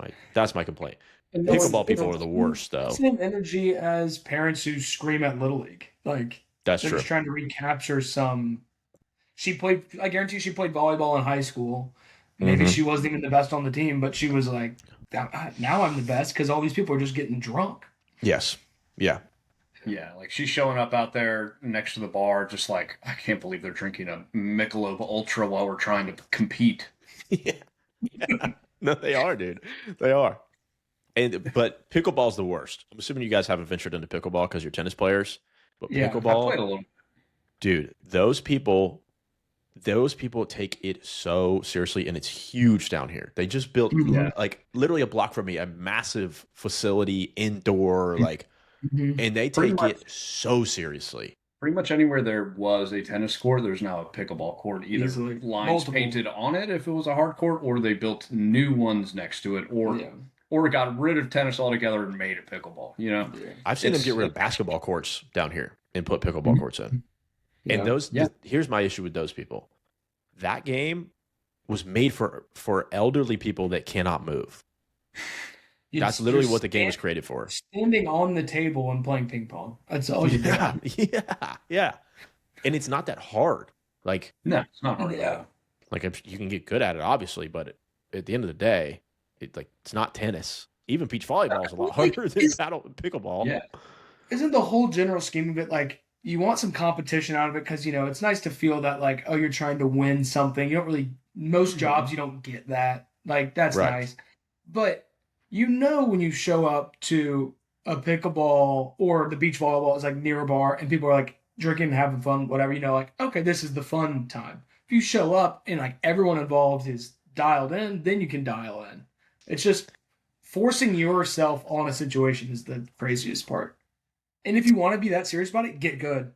my complaint. And Pickleball people are the worst, though. Same energy as parents who scream at Little League. Like That's they're true. just trying to recapture some. She played. I guarantee she played volleyball in high school. Maybe Mhm. she wasn't even the best on the team, but she was like, "Now I'm the best because all these people are just getting drunk." Yes. Yeah. yeah. Like she's showing up out there next to the bar, just like I can't believe they're drinking a Michelob Ultra while we're trying to compete. Yeah. Yeah. No, they are, dude. They are. But pickleball's the worst. I'm assuming you guys haven't ventured into pickleball because you're tennis players. But Yeah. I played a pickleball, little. dude, those people take it so seriously, and it's huge down here. They just built Mhm. like literally a block from me a massive facility indoor, like, Mhm. and they Pretty take much, it so seriously. pretty much anywhere there was a tennis court, there's now a pickleball court. Either Easily. lines Multiple. painted on it if it was a hard court, or they built new ones next to it, Yeah. or got rid of tennis altogether and made it pickleball. You know, Yeah. I've seen them it's get rid of basketball courts down here and put pickleball courts in. And Yeah. yeah, here's my issue with those people. That game was made for elderly people that cannot move. That's literally what the game was created for. Standing on the table and playing ping pong. That's all you Yeah, do. yeah, yeah. And it's not that hard. Like no, it's not hard. Yeah. Like you can get good at it, obviously, but at the end of the day, it's not tennis. Even beach volleyball is a lot harder than pickleball. Yeah. Isn't the whole general scheme of it like you want some competition out of it because it's nice to feel that like, oh, you're trying to win something. You don't really most jobs you don't get that. Like that's nice. But when you show up to a pickleball or the beach volleyball is like near a bar and people are like drinking and having fun, whatever, like, okay, this is the fun time. If you show up and like everyone involved is dialed in, then you can dial in. It's just forcing yourself on a situation is the craziest part. And if you want to be that serious about it, get good.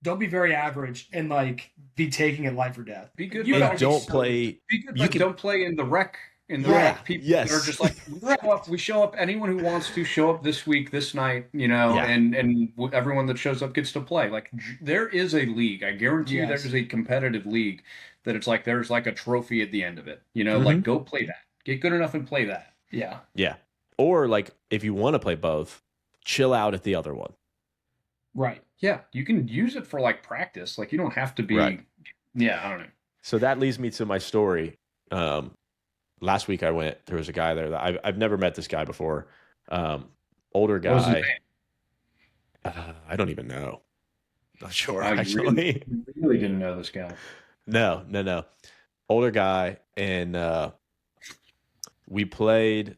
Don't be very average and like be taking it life or death. Be good. Don't play. Be good. Don't play in the rec. Rec people that are just like we show up. Anyone who wants to show up this week, this night, and everyone that shows up gets to play. Like there is a league. I guarantee you, there's a competitive league that it's like there's like a trophy at the end of it. Like go play that. Get good enough and play that. Yeah. Yeah. Or like if you want to play both, chill out at the other one. Right. Yeah. You can use it for like practice. Like you don't have to be. Right. Yeah. I don't know. So that leads me to my story. Last week there was a guy there that I've never met this guy before. Older guy. What was his name? I don't even know. Not sure. Actually, really didn't know this guy. No. Older guy, and I played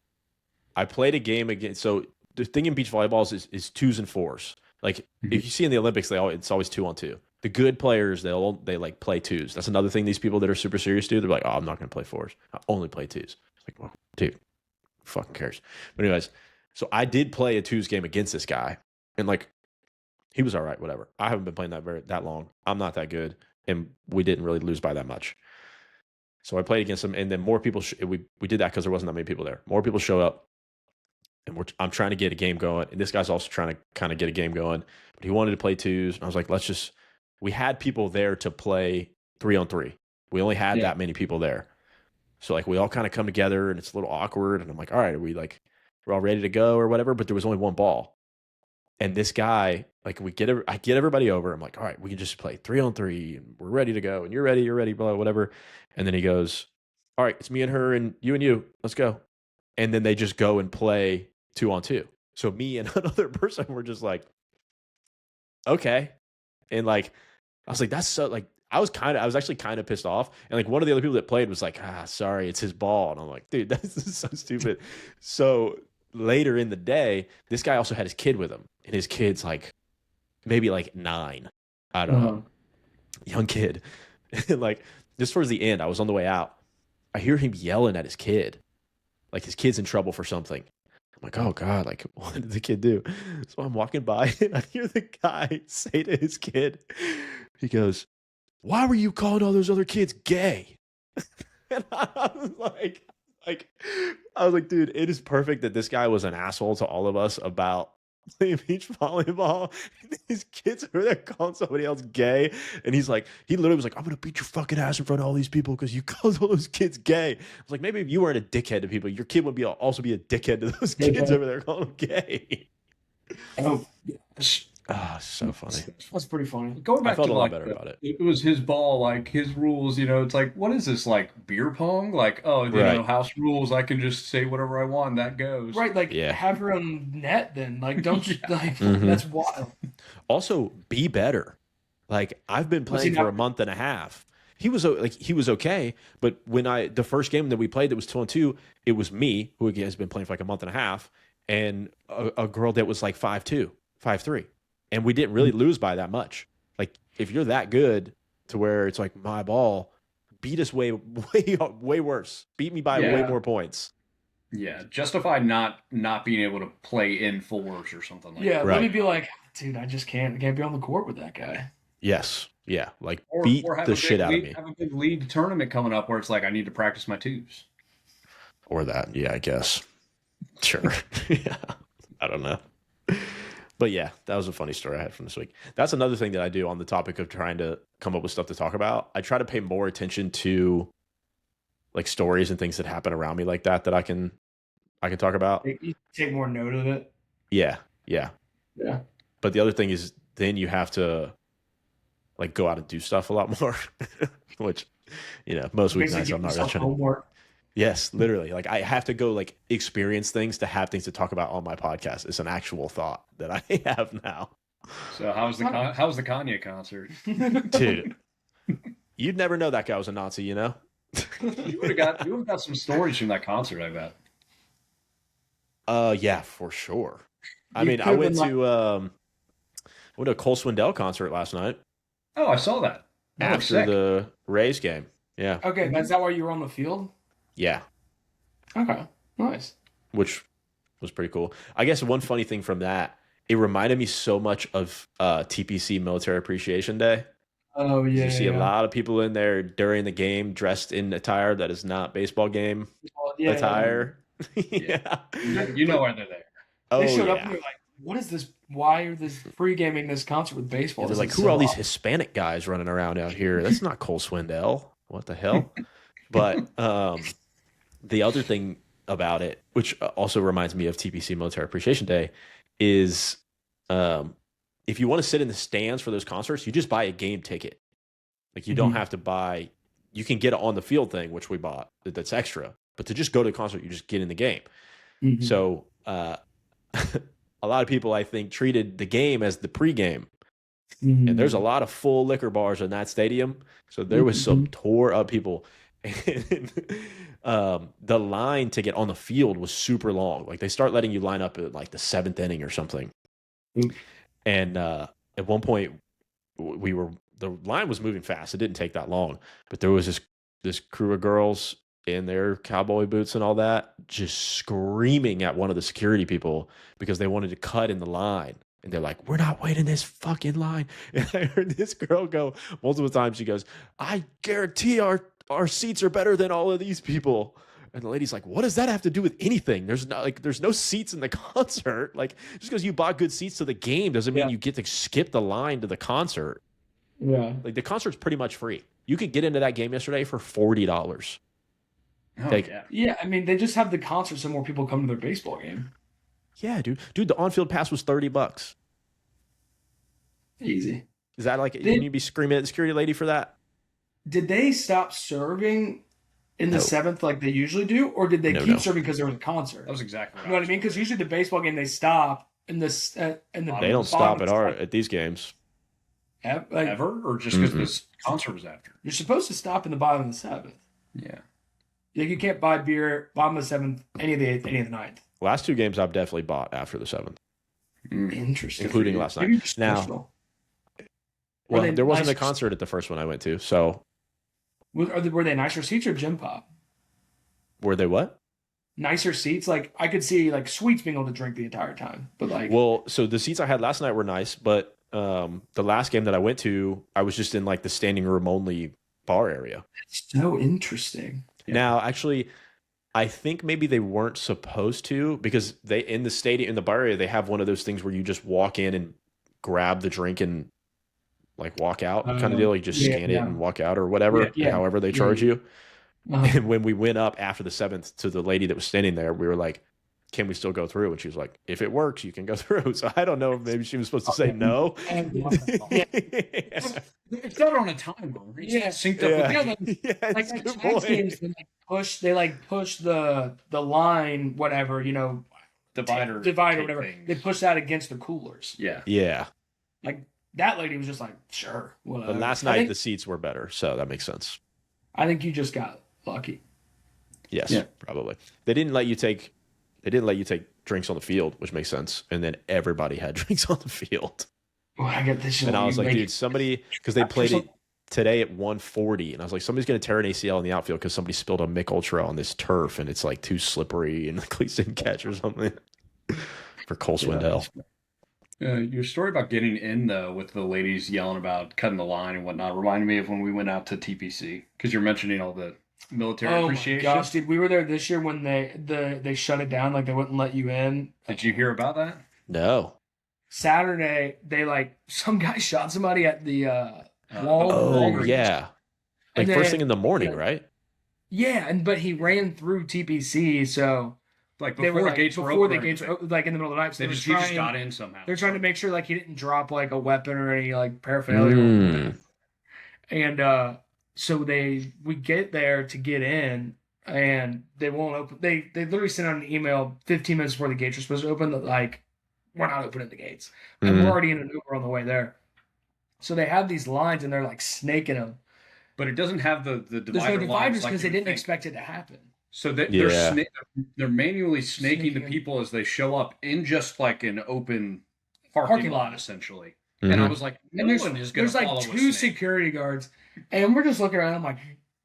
a game again. So the thing in beach volleyballs is 2s and 4s. Like if you see in the Olympics, it's always 2-on-2. The good players, they like play 2s. That's another thing these people that are super serious do. They're like, oh, I'm not going to play 4s. I only play 2s. It's like, well, dude, who fucking cares? But anyways, so I did play a 2s game against this guy, and like he was all right, whatever. I haven't been playing that long. I'm not that good, and we didn't really lose by that much. So I played against him, and then more people. We did that because there wasn't that many people there. More people show up, and I'm trying to get a game going, and this guy's also trying to kind of get a game going, but he wanted to play 2s, and I was like, we had people there to play 3-on-3. We only had that many people there. So like we all kind of come together and it's a little awkward. And I'm like, all right, we're all ready to go or whatever, but there was only one ball. And this guy, like I get everybody over. I'm like, all right, we can just play 3-on-3 and we're ready to go. And you're ready, blah, whatever. And then he goes, all right, it's me and her and you. Let's go. And then they just go and play 2-on-2. So me and another person were just like, okay. And like, I was like, that's so like, I was actually kind of pissed off. And like one of the other people that played was like, sorry, it's his ball. And I'm like, dude, that's so stupid. So later in the day, this guy also had his kid with him. And his kid's like, maybe like 9. I don't know. Young kid. And like just towards the end, I was on the way out. I hear him yelling at his kid. Like his kid's in trouble for something. I'm like, oh God, like what did the kid do? So I'm walking by and I hear the guy say to his kid, he goes, why were you calling all those other kids gay? And I was like, dude, it is perfect that this guy was an asshole to all of us about playing beach volleyball. These kids are there calling somebody else gay. And he literally was like, I'm going to beat your fucking ass in front of all these people because you called all those kids gay. I was like, maybe if you weren't a dickhead to people, your kid would also be a dickhead to those kids over there calling them gay. Oh, so funny. That's pretty funny. Going back I felt to a lot better about it. It was his ball, like his rules, it's like, what is this, like beer pong? Like, house rules, I can just say whatever I want, that goes. Right, like have your own net then. Like don't that's wild. Also, be better. Like I've been playing for a month and a half. He was okay, but when the first game that we played that was 2-on-2, it was me who has been playing for like a month and a half, and a girl that was like 5'2", 5'3". And we didn't really lose by that much. Like, if you're that good to where it's like my ball, beat us way worse. Beat me by way more points. Yeah, justify not being able to play in 4s or something like that. Yeah, let me be like, dude, I can't be on the court with that guy. Yes, yeah, like beat the shit out of me. Have a big league tournament coming up where it's like I need to practice my 2s. Or that, yeah, I guess. Sure, yeah, I don't know. But yeah, that was a funny story I had from this week. That's another thing that I do on the topic of trying to come up with stuff to talk about. I try to pay more attention to like stories and things that happen around me like that I can talk about. You take more note of it. Yeah. But the other thing is then you have to like go out and do stuff a lot more, which Most Basically, weeknights give I'm not really yourself trying to. homework. Yes, literally. Like I have to go like experience things to have things to talk about on my podcast. It's an actual thought that I have now. So how's the Kanye concert? Dude, you'd never know that guy was a Nazi, You would have got some stories from that concert, I bet. Yeah, for sure. I You mean, I could've went been to a Cole Swindell concert last night Oh, I saw that. That looks after sick. the Rays game. Yeah. Okay, is that why you were on the field? Yeah. Okay, nice. Which was pretty cool. I guess one funny thing from that, it reminded me so much of TPC Military Appreciation Day. Oh yeah, You see yeah. a lot of people in there during the game dressed in attire that is not baseball game Well, yeah, attire. Yeah. Yeah. You know why they're there. Oh, They showed up yeah. and they're like, "What is this? Why are this pre-gaming this concert with baseball?" They're This like, is who so are all these awesome." Hispanic guys running around out here? That's not Cole Swindell. What the hell? But the other thing about it, which also reminds me of TPC Military Appreciation Day, is if you want to sit in the stands for those concerts, you just buy a game ticket. Like you don't have to buy. You can get it on the field thing, which we bought. That's extra. But to just go to the concert, you just get in the game. Mhm. So a lot of people, I think, treated the game as the pregame. Mhm. And there's a lot of full liquor bars in that stadium. So there was some tore up people. And the line to get on the field was super long. Like they start letting you line up at like the 7th inning or something. And at one point, the line was moving fast. It didn't take that long. But there was this crew of girls in their cowboy boots and all that, just screaming at one of the security people because they wanted to cut in the line. And they're like, we're not waiting this fucking line. And I heard this girl go multiple times. She goes, I guarantee our seats are better than all of these people. And the lady's like, what does that have to do with anything? There's no seats in the concert. Like, just because you bought good seats to the game doesn't mean you get to skip the line to the concert. Yeah. Like the concert's pretty much free. You could get into that game yesterday for $40. Oh, Like, yeah. Yeah, I mean, they just have the concert so more people come to their baseball game. yeah, dude. The on-field pass was $30. Easy. Is that like, can you be screaming at the security lady for that? Did they stop serving in the No. 7th like they usually do, or did they No, keep no. serving because there was a concert? That was exactly You know what I mean? Because usually the baseball game they stop in this and the They don't stop at these games. Like, ever, or just because this concert was after. you're supposed to stop in the bottom of the 7th. Yeah. Like you can't buy beer bottom of the 7th, any of the 8th, any of the 9th. Last 2 games I've definitely bought after the 7th, Interesting. including last Maybe night. just Now, personal. well, they there wasn't a nicer- concert at the first one I went to, so Were they nicer seats or gym pop? were they what? Nicer seats, like I could see like Sweets being able to drink the entire time, but like Well, so the seats I had last night were nice, but the last game that I went to, I was just in like the standing room only bar area. it's so interesting. Yeah. Now, actually, I think maybe they weren't supposed to because they in the stadium in the bar area they have one of those things where you just walk in and grab the drink and like walk out kind of deal. You just scan it and walk out or whatever, however they charge you. And when we went up after the 7th to the lady that was standing there, we were like, can we still go through? And she was like, if it works, you can go through. So I don't know if maybe she was supposed to say no. It's not on a timer. It's synced up with Like at Chinese games, they push the line, whatever, divider, whatever. things. They push that against the coolers. Yeah. Yeah. Like that lady was just like, sure, whatever. But last night the seats were better, so that makes sense. I think you just got lucky. Yes, Yeah. probably. They didn't let you take drinks on the field, which makes sense. And then everybody had drinks on the field. Well, I get this. And I was like, dude, somebody, because they played it today at 1:40, and I was like, somebody's going to tear an ACL in the outfield because somebody spilled a Mick Ultra on this turf, and it's like too slippery, and the cleats didn't catch or something. For Cole Swindell. Your story about getting in, though, with the ladies yelling about cutting the line and whatnot, reminded me of when we went out to TPC, because you're mentioning all the military appreciation. Oh my gosh, dude, we were there this year when they shut it down, like they wouldn't let you in. Did you hear about that? No. Saturday, they some guy shot somebody at the wall. Oh, yeah. Like And first then- thing in the morning, right? Yeah, but he ran through TPC, so Like they were before the gates were open. like in the middle of the night. So He just got in somehow. They're trying to make sure like he didn't drop like a weapon or any like paraphernalia. And So we get there to get in, and they won't open. They literally sent out an email 15 minutes before the gates are supposed to open that like, we're not opening the gates, and we're already in an Uber on the way there. So they have these lines, and they're like snaking them. But it doesn't have the divider There's no dividers like because they you didn't think. expect it to happen. So they're manually snaking the people as they show up in just like an open parking lot essentially. Mm-hmm. And I was like, and there's like 2 security guards, and we're just looking around. I'm like,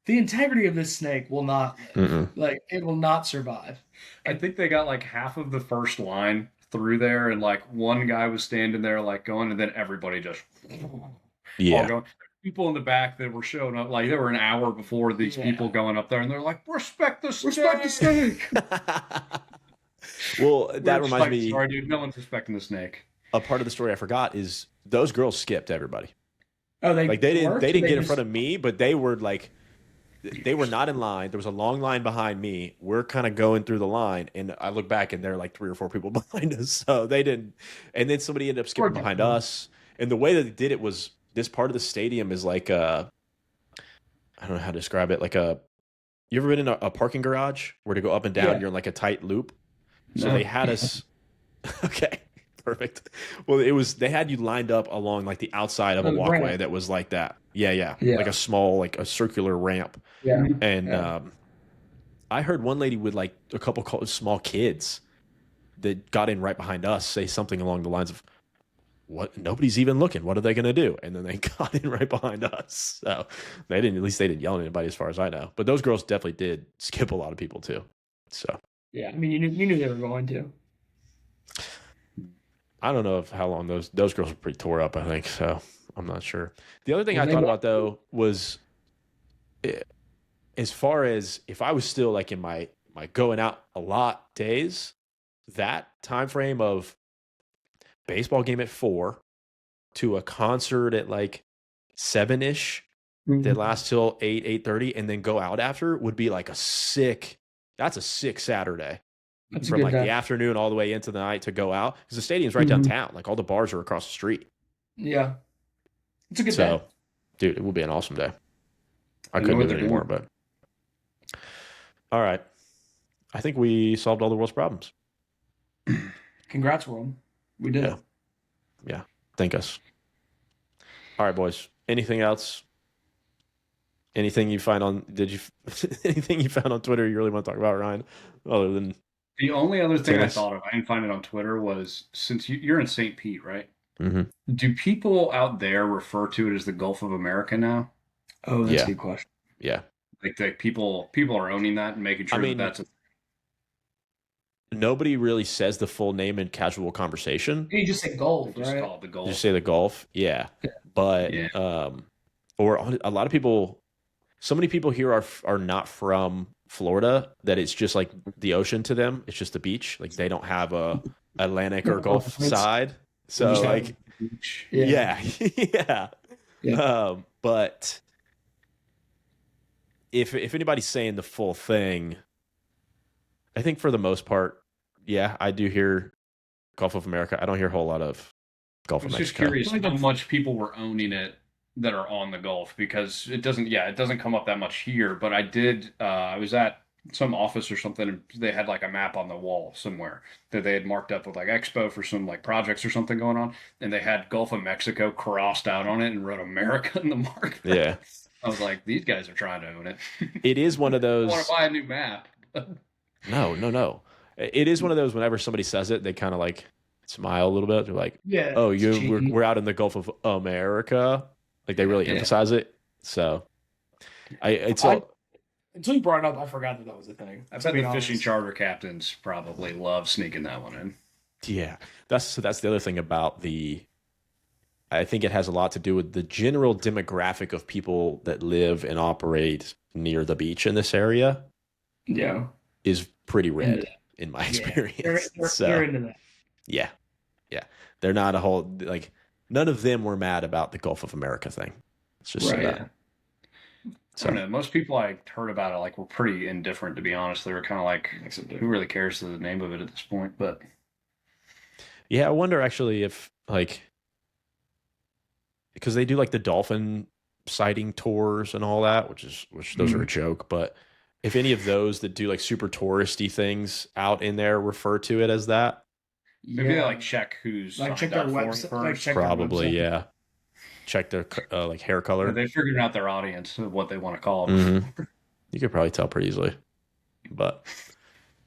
the integrity of this snake will not live. Like, it will not survive. I think they got like half of the first line through there, and like one guy was standing there like going, and then everybody just all going. People in the back that were showing up, like they were an hour before these people going up there, and they're like, respect the snake. Respect the snake. Well, that reminds me. Sorry, dude, no one's respecting the snake. A part of the story I forgot is those girls skipped everybody. Oh, they didn't get in front of me, but they were like, they were not in line. There was a long line behind me. We're kind of going through the line, and I look back, and there are like 3 or 4 people behind us. So they didn't. And then somebody ended up skipping behind us. And the way that they did it was, this part of the stadium is like I don't know how to describe it. Like you ever been in a parking garage where to go up and down, you're in like a tight loop? So they had us. Okay, perfect. Well, they had you lined up along like the outside of a walkway that was like that. Yeah. Like a small, like a circular ramp. Yeah. And I heard one lady with like a couple small kids that got in right behind us say something along the lines of, "What? Nobody's even looking. What are they going to do?" And then they got in right behind us. So they didn't yell at anybody as far as I know. But those girls definitely did skip a lot of people too. So yeah, I mean, you knew they were going to. I don't know how long those girls were pretty tore up. I think so. I'm not sure. The other thing I thought about though was, as far as if I was still like in my going out a lot days, that time frame of baseball game at 4 to a concert at like 7-ish that lasts till 8:30 and then go out after would be like that's a sick Saturday. That's from like the afternoon all the way into the night to go out, because the stadium's right downtown. Like all the bars are across the street. Yeah, it's a good day. Dude, it will be an awesome day. I couldn't do it anymore, but all right. I think we solved all the world's problems. Congrats, world. We did. Yeah. Thank us. All right, boys. Anything else? Anything you find on anything you found on Twitter you really want to talk about, Ryan? Other than the only other thing I thought of, I didn't find it on Twitter, was since you're in St. Pete, right? Mm-hmm. Do people out there refer to it as the Gulf of America now? Oh, that's a good question. Yeah. Like people are owning that and making sure that that's a... Nobody really says the full name in casual conversation. You just say Gulf, right? Just call it the Gulf. Just say the Gulf, yeah. But or a lot of people, so many people here are not from Florida that it's just like the ocean to them. It's just the beach. Like they don't have a Atlantic or Gulf side. So like, yeah. But if anybody's saying the full thing, I think for the most part, yeah, I do hear Gulf of America. I don't hear a whole lot of Gulf of Mexico. I was just curious how much people were owning it that are on the Gulf, because it doesn't come up that much here. But I was at some office or something, and they had like a map on the wall somewhere that they had marked up with like Expo for some like projects or something going on, and they had Gulf of Mexico crossed out on it and wrote America in the mark. Yeah. I was like, these guys are trying to own it. It is one of those. I want to buy a new map. No. It is one of those, whenever somebody says it, they kind of like smile a little bit. They're like, "Oh, we're out in the Gulf of America." Like they really emphasize it. So until you brought it up, I forgot that was a thing. I bet the fishing charter captains probably love sneaking that one in. Yeah, that's the other thing about I think it has a lot to do with the general demographic of people that live and operate near the beach in this area. Yeah, is pretty red in my experience. They're into that. Yeah. They're not a whole, like, none of them were mad about the Gulf of America thing. Let's just say that. So, I don't know. Most people I heard about it like were pretty indifferent, to be honest. They were kind of like, who really cares the name of it at this point? But yeah, I wonder actually if like, because they do like the dolphin sighting tours and all that, which those are a joke. But if any of those that do like super touristy things out in there refer to it as that, maybe they like check who's like check signed their up for it website. first. Like check probably, their website. yeah. Check their like hair color. They figured out their audience of what they want to call them. You could probably tell pretty easily. But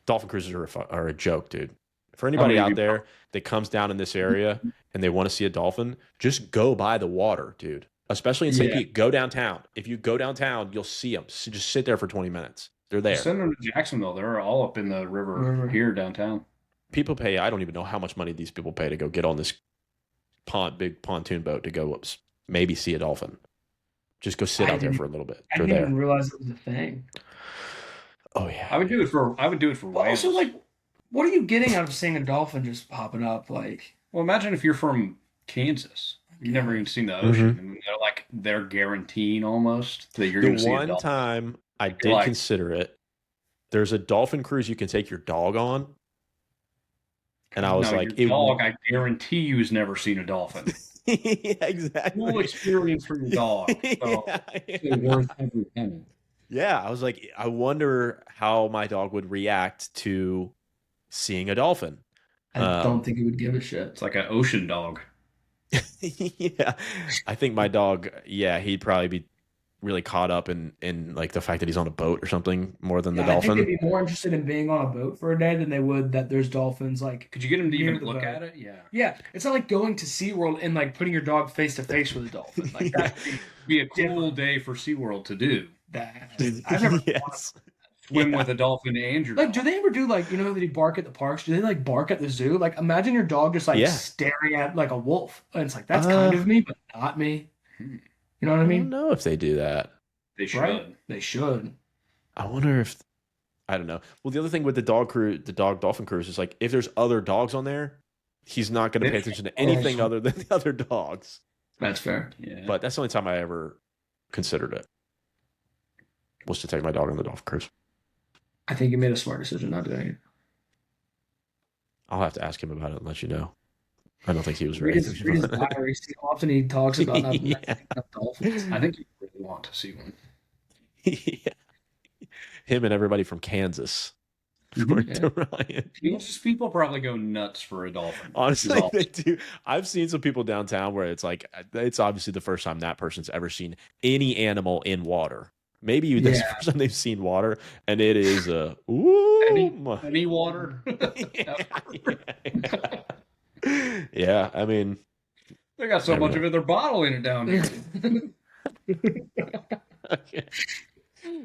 dolphin cruises are a joke, dude. For anybody out there that comes down in this area and they want to see a dolphin, just go by the water, dude. Especially in St. Pete, go downtown. If you go downtown, you'll see them. So just sit there for 20 minutes. They're there. Send them to Jacksonville. They're all up in the river here downtown. People pay, I don't even know how much money these people pay to go get on this big pontoon boat to go maybe see a dolphin. Just go sit out there for a little bit. I didn't even realize it was a thing. Oh yeah. I would do it for But also, like, what are you getting out of seeing a dolphin just popping up? Like, well, imagine if you're from Kansas. You've never even seen the ocean. And they're guaranteeing almost that you're going to see a dolphin. One time I did consider it. There's a dolphin cruise you can take your dog on. And I was like, your dog, I guarantee you, has never seen a dolphin. Yeah, exactly. Full experience for your dog. So it's worth every penny. Yeah, I was like, I wonder how my dog would react to seeing a dolphin. I don't think he would give a shit. It's like an ocean dog. Yeah, I think my dog, he'd probably be really caught up in like the fact that he's on a boat or something more than the dolphin. I think they'd be more interested in being on a boat for a day than they would that there's dolphins. Like, could you get him to even look at it? Yeah. It's not like going to SeaWorld and like putting your dog face to face with a dolphin. Like that would be a cool day for SeaWorld to do. I've never swim with a dolphin and your dog. Do they ever do like, you know, they bark at the parks? Do they like bark at the zoo? Like, imagine your dog just like staring at like a wolf. And it's like, that's kind of me, but not me. You know what I mean? I don't know if they do that. They should. Right? They should. I wonder if, I don't know. Well, the other thing with the dog dolphin cruise is like, if there's other dogs on there, he's not going to pay attention to anything other than the other dogs. That's fair. Yeah. But that's the only time I ever considered it. Was to take my dog on the dolphin cruise. I think you made a smart decision not doing it. I'll have to ask him about it and let you know. I don't think he was ready. Read his diary. See how often he talks about not dolphins. I think you really want to see one. Him and everybody from Kansas. People probably go nuts for a dolphin. Honestly, they do. I've seen some people downtown where it's like, it's obviously the first time that person's ever seen any animal in water. Maybe this is the first time they've seen water, and it is any water. Yeah, I mean, they got so much of it, they're bottling it down here. Okay.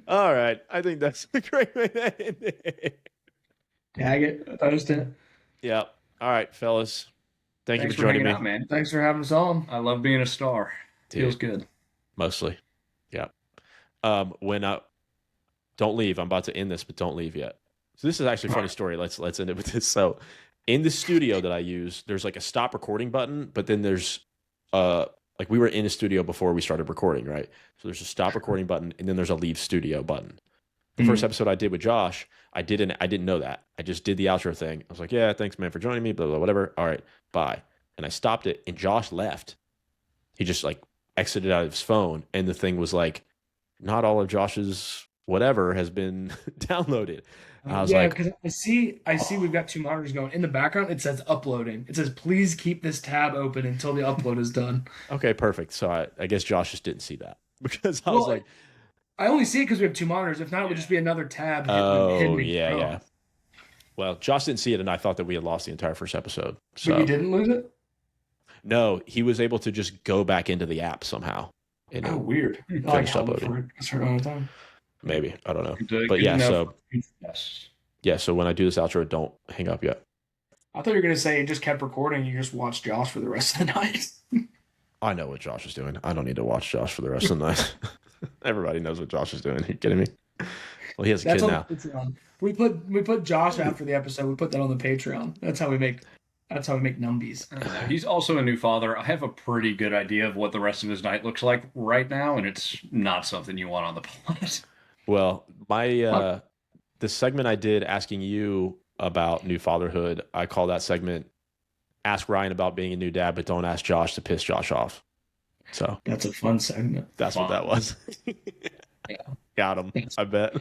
All right, I think that's a great way to end it. Tag it, post it. Yeah. All right, fellas. Thanks you for joining me, out, man. Thanks for having us on. I love being a star. Dude, feels good. Mostly. Yeah. Don't leave. I'm about to end this, but don't leave yet. So this is actually a funny story. Let's end it with this. So in the studio that I use, there's like a stop recording button, but then there's like we were in a studio before we started recording, right? So there's a stop recording button, and then there's a leave studio button. The first episode I did with Josh, I didn't know that. I just did the outro thing. I was like, yeah, thanks man for joining me, blah, blah, whatever. All right, bye. And I stopped it, and Josh left. He just like exited out of his phone, and the thing was like, not all of Josh's whatever has been downloaded. I was like, because I see we've got two monitors going. In the background, it says uploading. It says, please keep this tab open until the upload is done. Okay, perfect. So I guess Josh just didn't see that because I was like, I only see it because we have two monitors. If not, it would just be another tab. Yeah. Well, Josh didn't see it, and I thought that we had lost the entire first episode. So but you didn't lose it? No, he was able to just go back into the app somehow. And weird. Finish uploading. Maybe. I don't know. But yeah, so when I do this outro, don't hang up yet. I thought you were going to say it just kept recording. You just watched Josh for the rest of the night. I know what Josh is doing. I don't need to watch Josh for the rest of the night. Everybody knows what Josh is doing. Are you kidding me? Well, he has a kid now. We put Josh after the episode. We put that on the Patreon. That's how we make numbies. He's also a new father. I have a pretty good idea of what the rest of his night looks like right now, and it's not something you want on the pod. Well, the segment I did asking you about new fatherhood, I call that segment "Ask Ryan about being a new dad, but don't ask Josh to piss Josh off." So That's a fun segment. that's what that was. Yeah. Got him, I bet.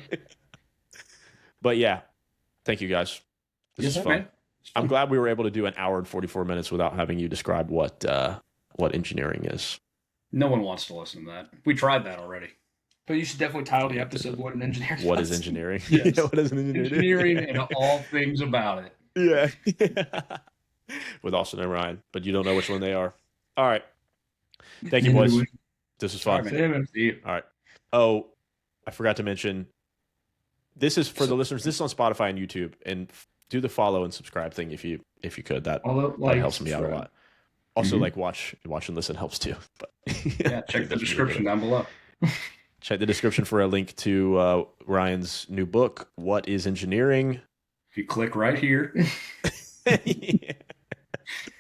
But yeah, thank you guys. This is fun. Man. I'm glad we were able to do an hour and 44 minutes without having you describe what engineering is. No one wants to listen to that. We tried that already. But you should definitely title the episode "What an Engineer Does." What is engineering? Yes. What is an engineer? Engineering and all things about it. Yeah. With Austin and Ryan, but you don't know which one they are. All right. Thank you, boys. This is fun. All right, man. See you. All right. Oh, I forgot to mention, this is for the listeners. This is on Spotify and YouTube, and do the follow and subscribe thing if you could. That helps me out a lot. Also, watch and listen helps too. But yeah, check the description down below. Check the description for a link to Ryan's new book, What is Engineering? If you click right here,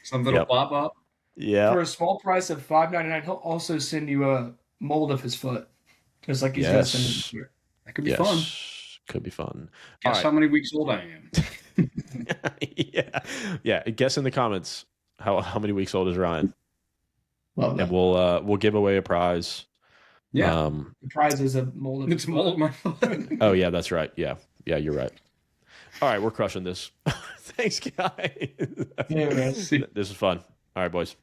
something will pop up. Yeah. For a small price of $5.99, he'll also send you a mold of his foot. Just like he's going to send it here. That could be fun. Could be fun. Guess how many weeks old I am. Yeah. Guess in the comments how many weeks old is Ryan. Love that. And we'll give away a prize. Yeah. The prize is a mold of It's mold my foot. Oh yeah, that's right. Yeah, you're right. All right, we're crushing this. Thanks, guys. Yeah, man. This is fun. All right, boys.